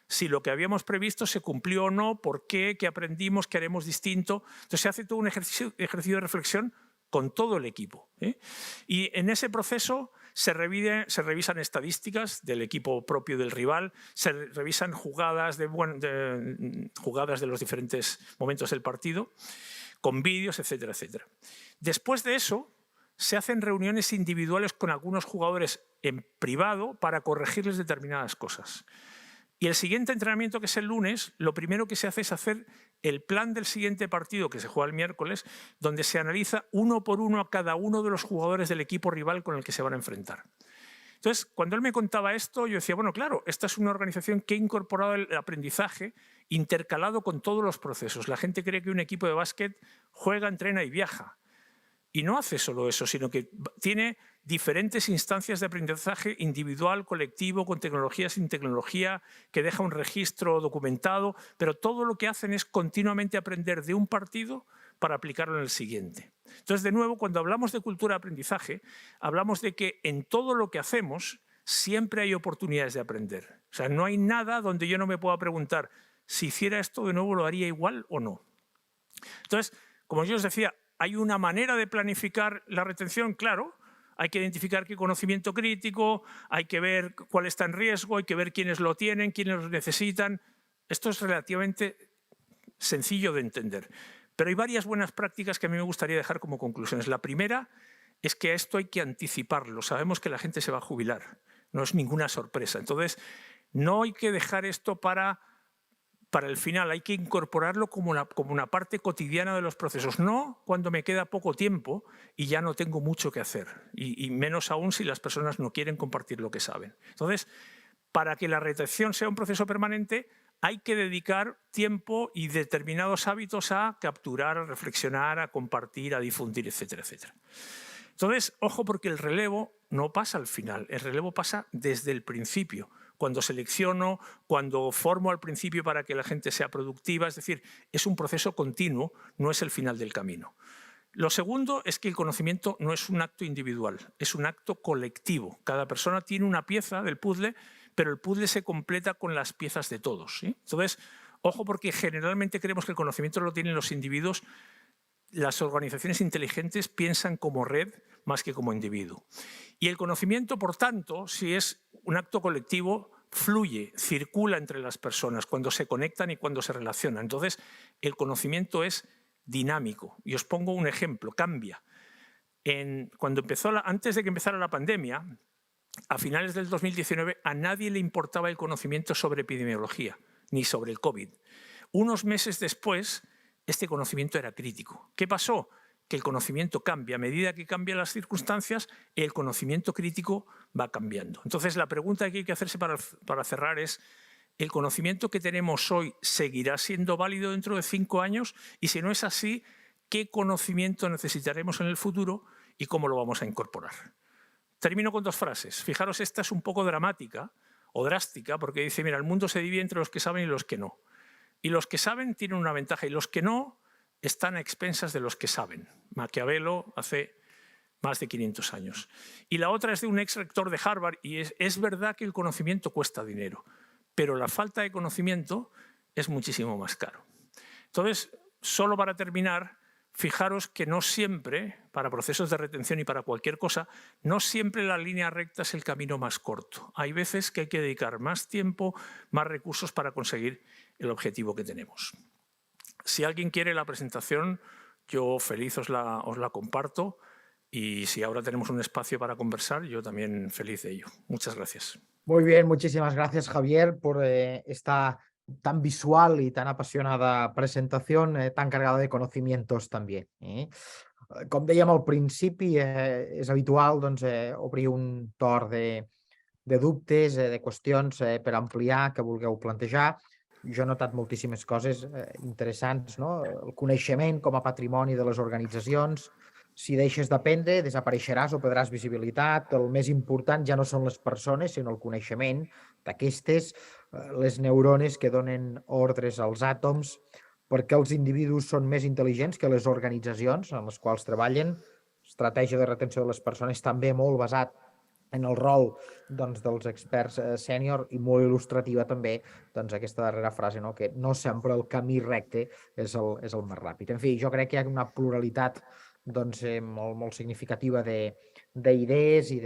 si lo que habíamos previsto se cumplió o no, por qué, qué aprendimos, qué haremos distinto. Entonces se hace todo un ejercicio de reflexión con todo el equipo. Y en ese proceso se revisan estadísticas del equipo propio del rival, se revisan jugadas de los diferentes momentos del partido, con vídeos, etcétera, etcétera. Después de eso, se hacen reuniones individuales con algunos jugadores en privado para corregirles determinadas cosas. Y el siguiente entrenamiento, que es el lunes, lo primero que se hace es hacer el plan del siguiente partido, que se juega el miércoles, donde se analiza uno por uno a cada uno de los jugadores del equipo rival con el que se van a enfrentar. Entonces, cuando él me contaba esto, yo decía, bueno, claro, esta es una organización que ha incorporado el aprendizaje intercalado con todos los procesos. La gente cree que un equipo de básquet juega, entrena y viaja. Y no hace solo eso, sino que tiene diferentes instancias de aprendizaje individual, colectivo, con tecnología, sin tecnología, que deja un registro documentado, pero todo lo que hacen es continuamente aprender de un partido para aplicarlo en el siguiente. Entonces, de nuevo, cuando hablamos de cultura de aprendizaje, hablamos de que en todo lo que hacemos siempre hay oportunidades de aprender. O sea, no hay nada donde yo no me pueda preguntar si hiciera esto de nuevo, ¿lo haría igual o no? Entonces, como yo os decía, ¿hay una manera de planificar la retención? Claro, hay que identificar qué conocimiento crítico, hay que ver cuál está en riesgo, hay que ver quiénes lo tienen, quiénes lo necesitan. Esto es relativamente sencillo de entender. Pero hay varias buenas prácticas que a mí me gustaría dejar como conclusiones. La primera es que a esto hay que anticiparlo. Sabemos que la gente se va a jubilar, no es ninguna sorpresa. Entonces, no hay que dejar esto para el final, hay que incorporarlo como una parte cotidiana de los procesos, no cuando me queda poco tiempo y ya no tengo mucho que hacer, y menos aún si las personas no quieren compartir lo que saben. Entonces, para que la retención sea un proceso permanente, hay que dedicar tiempo y determinados hábitos a capturar, a reflexionar, a compartir, a difundir, etcétera, etcétera. Entonces, ojo, porque el relevo no pasa al final, el relevo pasa desde el principio. Cuando selecciono, cuando formo al principio para que la gente sea productiva, es decir, es un proceso continuo, no es el final del camino. Lo segundo es que el conocimiento no es un acto individual, es un acto colectivo. Cada persona tiene una pieza del puzzle, pero el puzzle se completa con las piezas de todos, ¿sí? Entonces, ojo, porque generalmente creemos que el conocimiento lo tienen los individuos. Las organizaciones inteligentes piensan como red más que como individuo. Y el conocimiento, por tanto, si es un acto colectivo, fluye, circula entre las personas cuando se conectan y cuando se relacionan. Entonces, el conocimiento es dinámico. Y os pongo un ejemplo, cambia. Antes de que empezara la pandemia, a finales del 2019, a nadie le importaba el conocimiento sobre epidemiología, ni sobre el COVID. Unos meses después, este conocimiento era crítico. ¿Qué pasó? Que el conocimiento cambia. A medida que cambian las circunstancias, el conocimiento crítico va cambiando. Entonces, la pregunta que hay que hacerse para cerrar es, ¿el conocimiento que tenemos hoy seguirá siendo válido dentro de 5 años? Y si no es así, ¿qué conocimiento necesitaremos en el futuro y cómo lo vamos a incorporar? Termino con 2 frases. Fijaros, esta es un poco dramática o drástica, porque dice, mira, el mundo se divide entre los que saben y los que no. Y los que saben tienen una ventaja y los que no están a expensas de los que saben. Maquiavelo hace más de 500 años. Y la otra es de un ex rector de Harvard y es verdad que el conocimiento cuesta dinero, pero la falta de conocimiento es muchísimo más caro. Entonces, solo para terminar, fijaros que no siempre, para procesos de retención y para cualquier cosa, no siempre la línea recta es el camino más corto. Hay veces que hay que dedicar más tiempo, más recursos para conseguir el objetivo que tenemos. Si alguien quiere la presentación, yo feliz os la comparto y si ahora tenemos un espacio para conversar, yo también feliz de ello. Muchas gracias. Muy bien, muchísimas gracias, Javier, por esta tan visual y tan apasionada presentación, tan cargada de conocimientos també. Com dèiem al principi, és habitual doncs, obrir un torn de dubtes, de qüestions per ampliar que vulgueu plantejar. Jo he notat moltíssimes coses interessants, no? El coneixement com a patrimoni de les organitzacions. Si deixes d'aprendre, desapareixeràs o perdràs visibilitat. El més important ja no són les persones, sinó el coneixement d'aquestes, les neurones que donen ordres als àtoms, perquè els individus són més intel·ligents que les organitzacions en les quals treballen. Estratègia de retenció de les persones també molt basat en el rol doncs, dels experts sènior i molt il·lustrativa també doncs, aquesta darrera frase, no? Que no sempre el camí recte és el més ràpid. En fi, jo crec que hi ha una pluralitat doncs, molt significativa d'idees i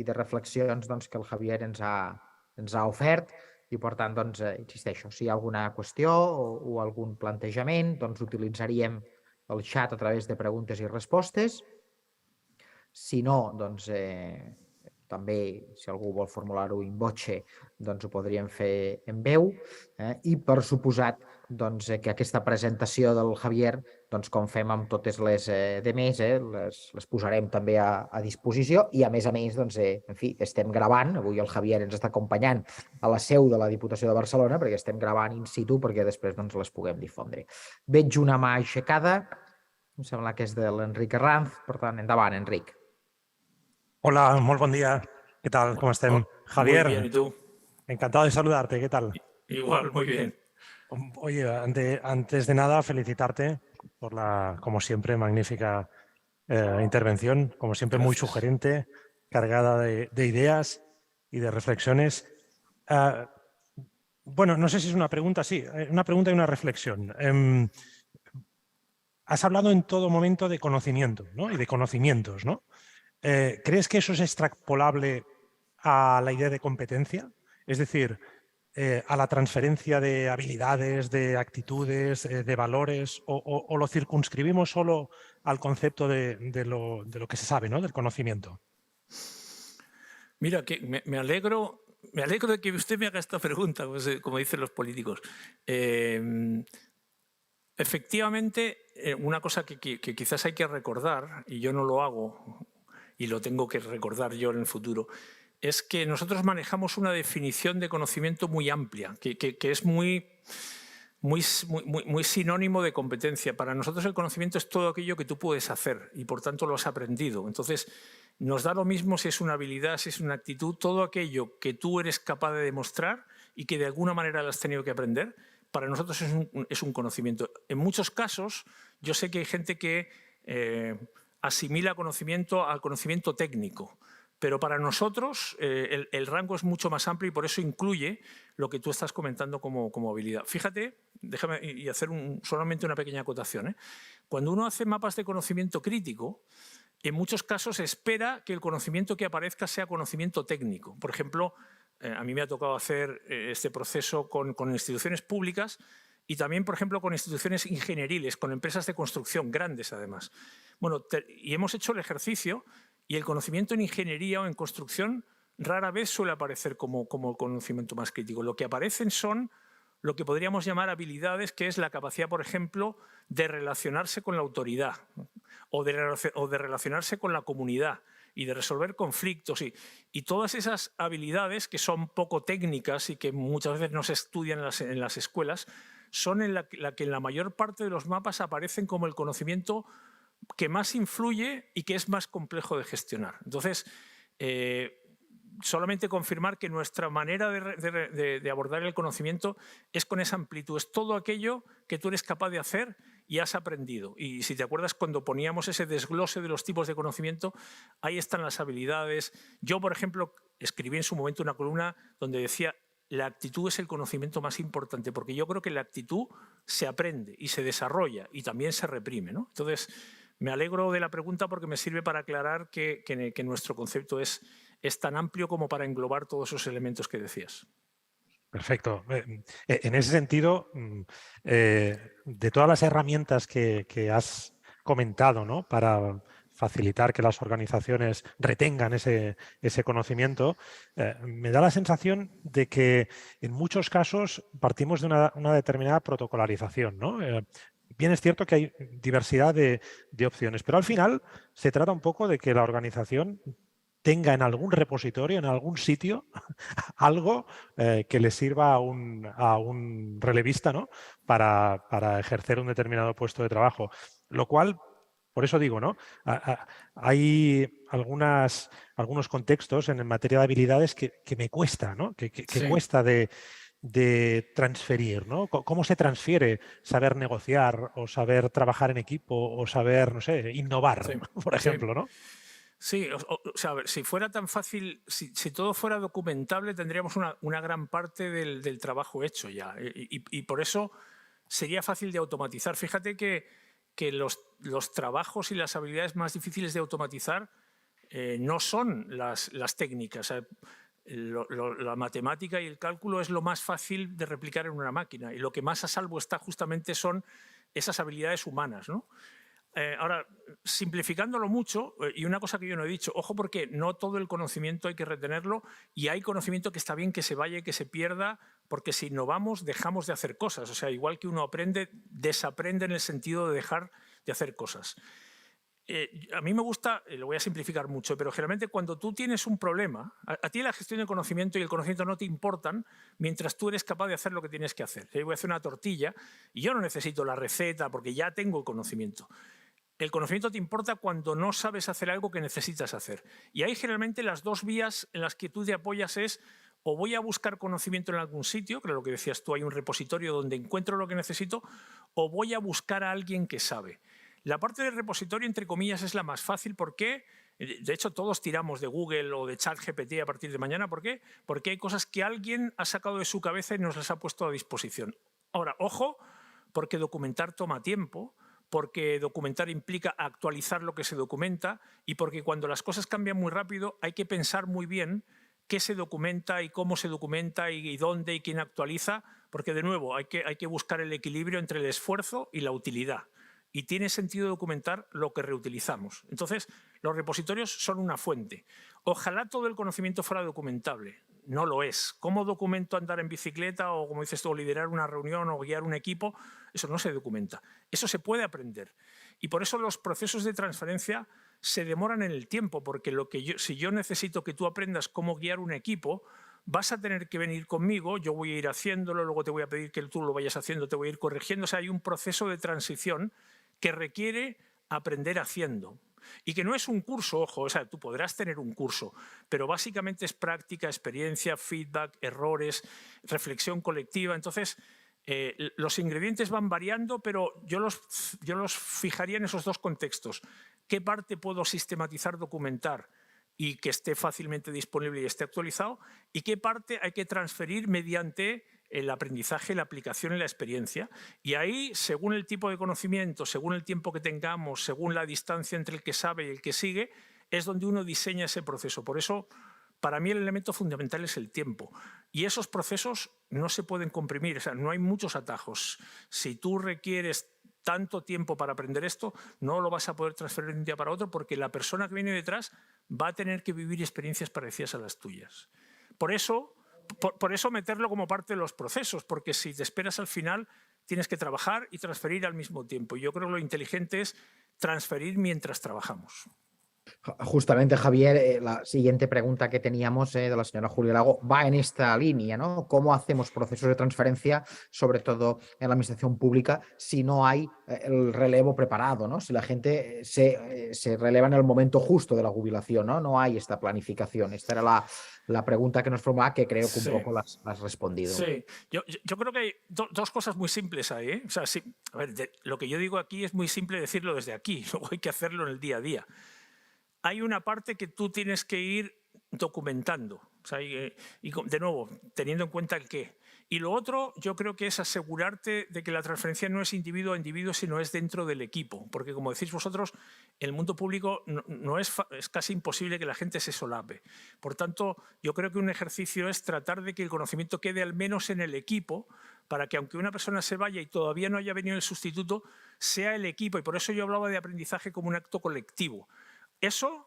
de reflexions doncs, que el Javier ens ha ofert i, per tant, doncs, insisteixo, si hi ha alguna qüestió o algun plantejament, doncs utilitzaríem el xat a través de preguntes i respostes. Si no, doncs, també, si algú vol formular-ho in voce, doncs ho podríem fer en veu. I, per suposat, doncs, que aquesta presentació del Javier, doncs, com fem amb totes les demés, les posarem també a disposició i, a més, doncs, en fi, estem gravant. Avui el Javier ens està acompanyant a la seu de la Diputació de Barcelona perquè estem gravant in situ perquè després doncs, les puguem difondre. Veig una mà aixecada, em sembla que és de l'Enric Herranz, per tant, endavant, Enric. Hola, muy buen día. ¿Qué tal? ¿Cómo estén? Javier, Muy bien, ¿y tú? encantado de saludarte. ¿Qué tal? Igual, muy bien. Oye, antes de nada, felicitarte por la, como siempre, magnífica intervención. Como siempre, muy sugerente, cargada de ideas y de reflexiones. Bueno, no sé si es una pregunta, sí, una pregunta y una reflexión. Has hablado en todo momento de conocimiento, ¿no? Y de conocimientos, ¿no? ¿Crees que eso es extrapolable a la idea de competencia? Es decir, a la transferencia de habilidades, de actitudes, de valores, o lo circunscribimos solo al concepto de lo que se sabe, ¿no? Del conocimiento. Mira, que me alegro de que usted me haga esta pregunta, pues, como dicen los políticos. Efectivamente, una cosa que quizás hay que recordar, y yo no lo hago, y lo tengo que recordar yo en el futuro, es que nosotros manejamos una definición de conocimiento muy amplia, que es muy sinónimo de competencia. Para nosotros el conocimiento es todo aquello que tú puedes hacer y por tanto lo has aprendido. Entonces, nos da lo mismo si es una habilidad, si es una actitud, todo aquello que tú eres capaz de demostrar y que de alguna manera lo has tenido que aprender, para nosotros es un conocimiento. En muchos casos, yo sé que hay gente que asimila conocimiento al conocimiento técnico. Pero para nosotros el rango es mucho más amplio y por eso incluye lo que tú estás comentando como habilidad. Fíjate, déjame y hacer solamente una pequeña acotación, ¿eh? Cuando uno hace mapas de conocimiento crítico, en muchos casos espera que el conocimiento que aparezca sea conocimiento técnico. Por ejemplo, a mí me ha tocado hacer este proceso con instituciones públicas y también, por ejemplo, con instituciones ingenieriles, con empresas de construcción grandes además. Bueno, y hemos hecho el ejercicio y el conocimiento en ingeniería o en construcción rara vez suele aparecer como conocimiento más crítico. Lo que aparecen son lo que podríamos llamar habilidades, que es la capacidad, por ejemplo, de relacionarse con la autoridad o de relacionarse con la comunidad y de resolver conflictos. Y todas esas habilidades que son poco técnicas y que muchas veces no se estudian en las escuelas, son en la que en la mayor parte de los mapas aparecen como el conocimiento que más influye y que es más complejo de gestionar. Entonces, solamente confirmar que nuestra manera de abordar el conocimiento es con esa amplitud, es todo aquello que tú eres capaz de hacer y has aprendido. Y si te acuerdas, cuando poníamos ese desglose de los tipos de conocimiento, ahí están las habilidades. Yo, por ejemplo, escribí en su momento una columna donde decía: la actitud es el conocimiento más importante, porque yo creo que la actitud se aprende y se desarrolla y también se reprime, ¿no? Entonces, me alegro de la pregunta porque me sirve para aclarar que nuestro concepto es tan amplio como para englobar todos esos elementos que decías. Perfecto. En ese sentido, de todas las herramientas que has comentado, ¿no?, para facilitar que las organizaciones retengan ese conocimiento, me da la sensación de que en muchos casos partimos de una determinada protocolarización, ¿no? Bien es cierto que hay diversidad de opciones, pero al final se trata un poco de que la organización tenga en algún repositorio, en algún sitio, algo que le sirva a un relevista, ¿no?, para ejercer un determinado puesto de trabajo. Lo cual, por eso digo, ¿no?, hay algunos contextos en materia de habilidades que me cuesta, ¿no?, que Sí. cuesta de transferir, ¿no? ¿Cómo se transfiere saber negociar o saber trabajar en equipo o saber, no sé, innovar, Sí, por ejemplo, ¿no? Sí, o sea, a ver, si fuera tan fácil, si todo fuera documentable, tendríamos una gran parte del trabajo hecho ya. Y por eso sería fácil de automatizar. Fíjate que los trabajos y las habilidades más difíciles de automatizar no son las técnicas. O sea, la matemática y el cálculo es lo más fácil de replicar en una máquina y lo que más a salvo está justamente son esas habilidades humanas, ¿no? Ahora, simplificándolo mucho, y una cosa que yo no he dicho, ojo, porque no todo el conocimiento hay que retenerlo y hay conocimiento que está bien que se vaya y que se pierda, porque si innovamos dejamos de hacer cosas. O sea, igual que uno aprende, desaprende en el sentido de dejar de hacer cosas. A mí me gusta, lo voy a simplificar mucho, pero generalmente cuando tú tienes un problema, a ti la gestión del conocimiento y el conocimiento no te importan mientras tú eres capaz de hacer lo que tienes que hacer. Yo voy a hacer una tortilla y yo no necesito la receta porque ya tengo el conocimiento. El conocimiento te importa cuando no sabes hacer algo que necesitas hacer. Y ahí generalmente las dos vías en las que tú te apoyas es: o voy a buscar conocimiento en algún sitio, que es lo que decías tú, hay un repositorio donde encuentro lo que necesito, o voy a buscar a alguien que sabe. La parte del repositorio, entre comillas, es la más fácil. ¿Por qué? De hecho, todos tiramos de Google o de ChatGPT a partir de mañana. ¿Por qué? Porque hay cosas que alguien ha sacado de su cabeza y nos las ha puesto a disposición. Ahora, ojo, porque documentar toma tiempo, porque documentar implica actualizar lo que se documenta y porque cuando las cosas cambian muy rápido hay que pensar muy bien qué se documenta y cómo se documenta y dónde y quién actualiza, porque de nuevo hay que buscar el equilibrio entre el esfuerzo y la utilidad. Y tiene sentido documentar lo que reutilizamos. Entonces, los repositorios son una fuente. Ojalá todo el conocimiento fuera documentable. No lo es. ¿Cómo documento andar en bicicleta o, como dices tú, liderar una reunión o guiar un equipo? Eso no se documenta. Eso se puede aprender. Y por eso los procesos de transferencia se demoran en el tiempo, porque si yo necesito que tú aprendas cómo guiar un equipo, vas a tener que venir conmigo, yo voy a ir haciéndolo, luego te voy a pedir que tú lo vayas haciendo, te voy a ir corrigiendo. O sea, hay un proceso de transición que requiere aprender haciendo. Y que no es un curso, ojo, o sea, tú podrás tener un curso, pero básicamente es práctica, experiencia, feedback, errores, reflexión colectiva. Entonces, Los ingredientes van variando, pero yo los fijaría en esos dos contextos. ¿Qué parte puedo sistematizar, documentar y que esté fácilmente disponible y esté actualizado? ¿Y qué parte hay que transferir mediante el aprendizaje, la aplicación y la experiencia? Y ahí, según el tipo de conocimiento, según el tiempo que tengamos, según la distancia entre el que sabe y el que sigue, es donde uno diseña ese proceso. Por eso, para mí el elemento fundamental es el tiempo. Y esos procesos no se pueden comprimir, o sea, no hay muchos atajos. Si tú requieres tanto tiempo para aprender esto, no lo vas a poder transferir de un día para otro porque la persona que viene detrás va a tener que vivir experiencias parecidas a las tuyas. Por eso meterlo como parte de los procesos, porque si te esperas al final, tienes que trabajar y transferir al mismo tiempo. Yo creo que lo inteligente es transferir mientras trabajamos. Justamente, Javier, la siguiente pregunta que teníamos de la señora Julia Lago va en esta línea, ¿no? ¿Cómo hacemos procesos de transferencia, sobre todo en la administración pública, si no hay el relevo preparado, ¿no? Si la gente se releva en el momento justo de la jubilación, ¿no? No hay esta planificación. Esta era la pregunta que nos formaba, que creo que un poco las has respondido. Sí, yo creo que hay dos cosas muy simples ahí, ¿eh? O sea, sí, a ver, lo que yo digo aquí es muy simple decirlo desde aquí, luego hay que hacerlo en el día a día. Hay una parte que tú tienes que ir documentando, o sea, y de nuevo, teniendo en cuenta el qué. Y lo otro, yo creo que es asegurarte de que la transferencia no es individuo a individuo, sino es dentro del equipo. Porque, como decís vosotros, en el mundo público es casi imposible que la gente se solape. Por tanto, yo creo que un ejercicio es tratar de que el conocimiento quede al menos en el equipo, para que aunque una persona se vaya y todavía no haya venido el sustituto, sea el equipo. Y por eso yo hablaba de aprendizaje como un acto colectivo. Eso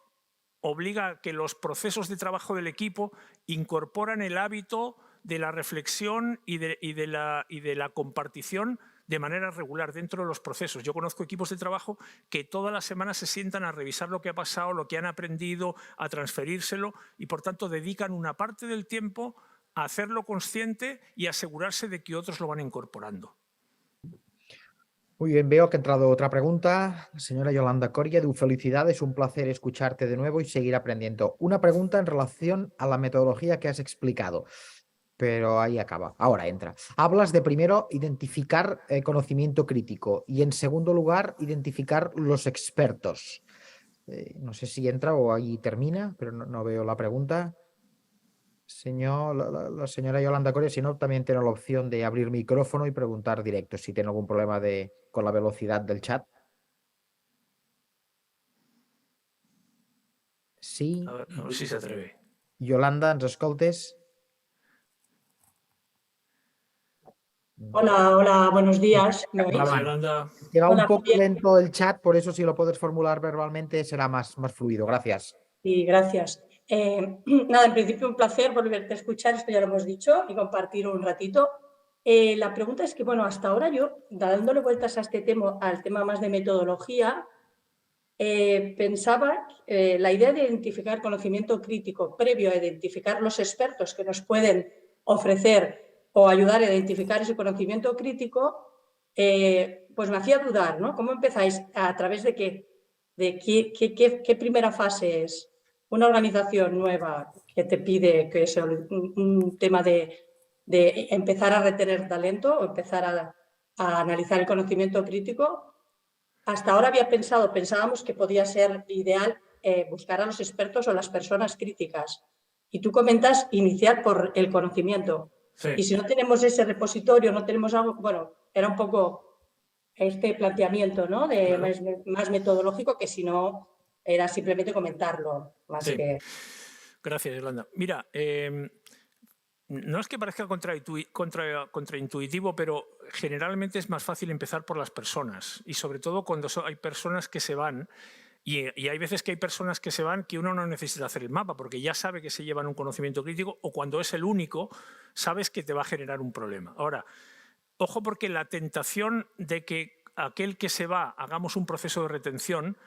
obliga a que los procesos de trabajo del equipo incorporan el hábito de la reflexión y de la compartición de manera regular dentro de los procesos. Yo conozco equipos de trabajo que todas las semanas se sientan a revisar lo que ha pasado, lo que han aprendido, a transferírselo y, por tanto, dedican una parte del tiempo a hacerlo consciente y asegurarse de que otros lo van incorporando. Muy bien, veo que ha entrado otra pregunta. Señora Yolanda Coria, felicidades, un placer escucharte de nuevo y seguir aprendiendo. Una pregunta en relación a la metodología que has explicado, pero ahí acaba. Ahora entra. Hablas de primero identificar conocimiento crítico y en segundo lugar identificar los expertos. No sé si entra o ahí termina, pero no veo la pregunta. La señora Yolanda Coria, si no, también tiene la opción de abrir micrófono y preguntar directo si tiene algún problema con la velocidad del chat. Sí. A ver si se atreve. Yolanda, ¿ens escoltes? Hola, buenos días. ¿Me oís? Hola, Yolanda. Queda Hola, un poco Javier. lento el chat, por eso si lo puedes formular verbalmente será más fluido. Gracias. Sí, gracias. Nada, en principio un placer volverte a escuchar, esto ya lo hemos dicho, y compartir un ratito. La pregunta es que, bueno, hasta ahora yo, dándole vueltas a este tema, al tema más de metodología, pensaba la idea de identificar conocimiento crítico previo a identificar los expertos que nos pueden ofrecer o ayudar a identificar ese conocimiento crítico, pues me hacía dudar, ¿no? ¿Cómo empezáis? ¿A través de qué? ¿De qué primera fase es? Una organización nueva que te pide que es un tema de empezar a retener talento o empezar a analizar el conocimiento crítico. Hasta ahora pensábamos que podía ser ideal buscar a los expertos o las personas críticas. Y tú comentas iniciar por el conocimiento. Sí. Y si no tenemos ese repositorio, no tenemos algo, bueno, era un poco este planteamiento, ¿no? De Claro. más metodológico, que si no era simplemente comentarlo. Más Sí. que... Gracias, Yolanda. Mira, no es que parezca contraintuitivo, pero generalmente es más fácil empezar por las personas y sobre todo cuando hay personas que se van y hay veces que hay personas que se van que uno no necesita hacer el mapa porque ya sabe que se llevan un conocimiento crítico o cuando es el único sabes que te va a generar un problema. Ahora, ojo porque la tentación de que aquel que se va hagamos un proceso de retención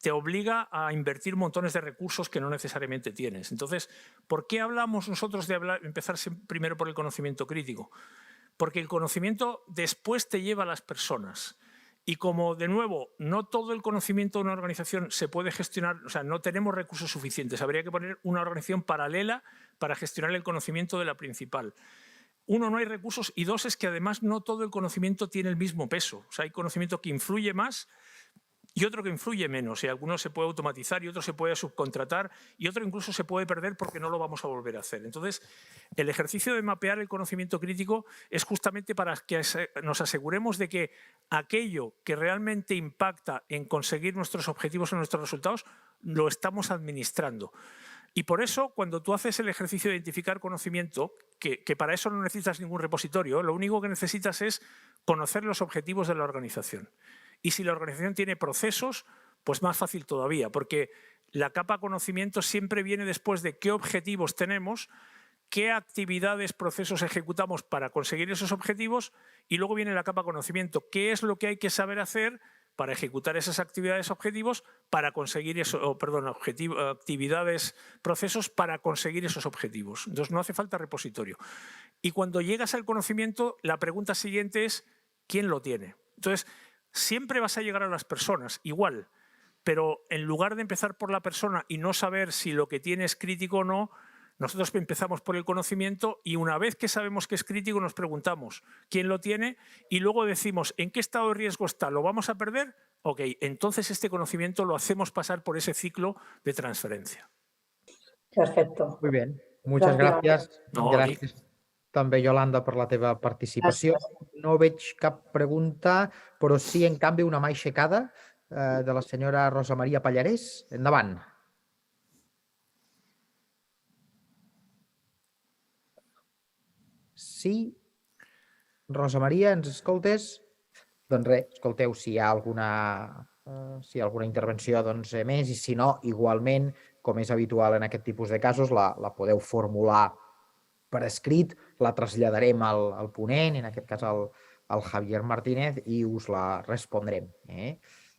te obliga a invertir montones de recursos que no necesariamente tienes. Entonces, ¿por qué hablamos nosotros de empezar primero por el conocimiento crítico? Porque el conocimiento después te lleva a las personas. Y como, de nuevo, no todo el conocimiento de una organización se puede gestionar, o sea, no tenemos recursos suficientes, habría que poner una organización paralela para gestionar el conocimiento de la principal. uno, no hay recursos y dos, es que además no todo el conocimiento tiene el mismo peso. O sea, hay conocimiento que influye más y otro que influye menos. Y algunos se puede automatizar y otro se puede subcontratar y otro incluso se puede perder porque no lo vamos a volver a hacer. Entonces, el ejercicio de mapear el conocimiento crítico es justamente para que nos aseguremos de que aquello que realmente impacta en conseguir nuestros objetivos o nuestros resultados lo estamos administrando. Y por eso, cuando tú haces el ejercicio de identificar conocimiento, que para eso no necesitas ningún repositorio, lo único que necesitas es conocer los objetivos de la organización. Y si la organización tiene procesos, pues más fácil todavía, porque la capa conocimiento siempre viene después de qué objetivos tenemos, qué actividades, procesos ejecutamos para conseguir esos objetivos, y luego viene la capa conocimiento, qué es lo que hay que saber hacer para ejecutar esas actividades objetivos, para conseguir eso, actividades, procesos para conseguir esos objetivos. Entonces no hace falta repositorio. Y cuando llegas al conocimiento, la pregunta siguiente es ¿quién lo tiene? Entonces, siempre vas a llegar a las personas, igual, pero en lugar de empezar por la persona y no saber si lo que tiene es crítico o no, nosotros empezamos por el conocimiento y una vez que sabemos que es crítico nos preguntamos quién lo tiene y luego decimos en qué estado de riesgo está, ¿lo vamos a perder? Ok, entonces este conocimiento lo hacemos pasar por ese ciclo de transferencia. Perfecto. Muy bien, muchas gràcies. No, Gràcies també, Yolanda, per la teva participació. No veig cap pregunta, però sí, en canvi, una mà aixecada de la senyora Rosa Maria Pallarès. Endavant. Sí? Rosa Maria, ens escoltes? Doncs res, escolteu, si hi ha alguna intervenció doncs, més, i si no, igualment, com és habitual en aquest tipus de casos, la podeu formular per escrit, la traslladarem al ponent, en aquest cas al Javier Martínez, i us la respondrem.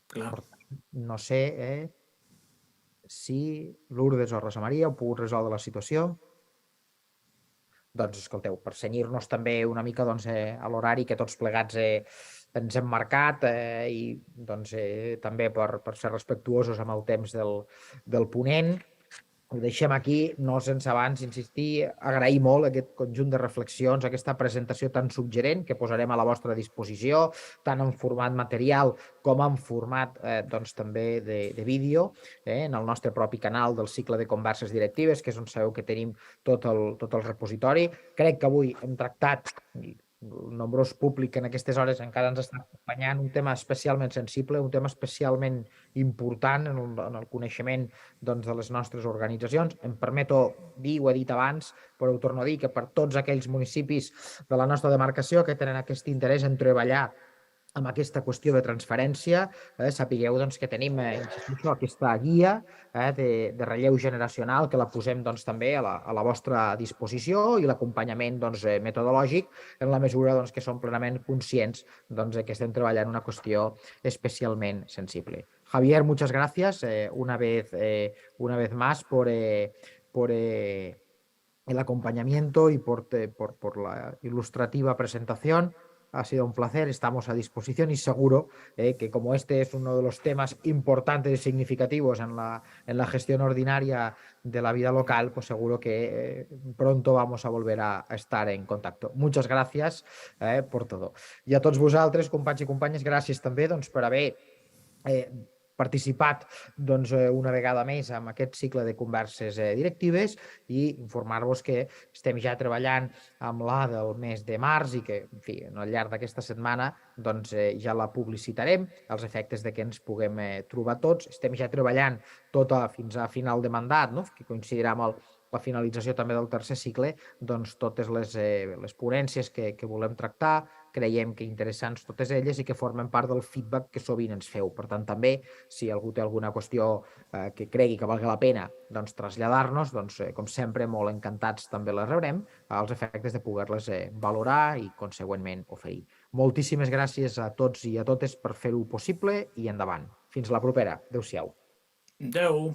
Clar. No sé si Lourdes o Rosa Maria heu pogut resoldre la situació. Doncs escolteu, per cenyir-nos també una mica doncs, a l'horari que tots plegats ens hem marcat i doncs, també per ser respectuosos amb el temps del ponent, ho deixem aquí, no sense abans insistir, agrair molt aquest conjunt de reflexions, aquesta presentació tan suggerent que posarem a la vostra disposició, tant en format material com en format doncs, també de vídeo, en el nostre propi canal del cicle de converses directives, que és on sabeu que tenim tot el repositori. Crec que avui hem tractat, el nombrós públic que en aquestes hores encara ens està acompanyant, un tema especialment sensible, un tema especialment important en el coneixement doncs, de les nostres organitzacions. Em permeto dir, ho he dit abans, però ho torno a dir, que per tots aquells municipis de la nostra demarcació que tenen aquest interès en treballar amb aquesta qüestió de transferència, sapigueu doncs, que tenim aquesta guia de relleu generacional que la posem doncs, també a la vostra disposició i l'acompanyament doncs, metodològic en la mesura doncs, que som plenament conscients doncs, que estem treballant una qüestió especialment sensible. Javier, muchas gracias una vez más por el acompañamiento y por la ilustrativa presentación. Ha sido un placer, estamos a disposición y seguro que como este es uno de los temas importantes y significativos en la gestión ordinaria de la vida local, pues seguro que pronto vamos a volver a estar en contacto. Muchas gracias por todo. I a tots vosaltres, companys i companyes, gràcies també doncs, per haver participat doncs, una vegada més en aquest cicle de converses directives i informar-vos que estem ja treballant amb la del mes de març i que, en fi, al llarg d'aquesta setmana doncs, ja la publicitarem als efectes de que ens puguem trobar tots. Estem ja treballant fins a final de mandat, no? Que coincidirà amb la finalització també del tercer cicle, doncs totes les ponències que volem tractar, creiem que interessants totes elles i que formen part del feedback que sovint ens feu. Per tant, també, si algú té alguna qüestió que cregui que valgui la pena doncs, traslladar-nos, doncs, com sempre, molt encantats també les rebrem als efectes de poder-les valorar i, consegüentment, oferir. Moltíssimes gràcies a tots i a totes per fer-ho possible i endavant. Fins la propera. Adéu-siau. Adéu.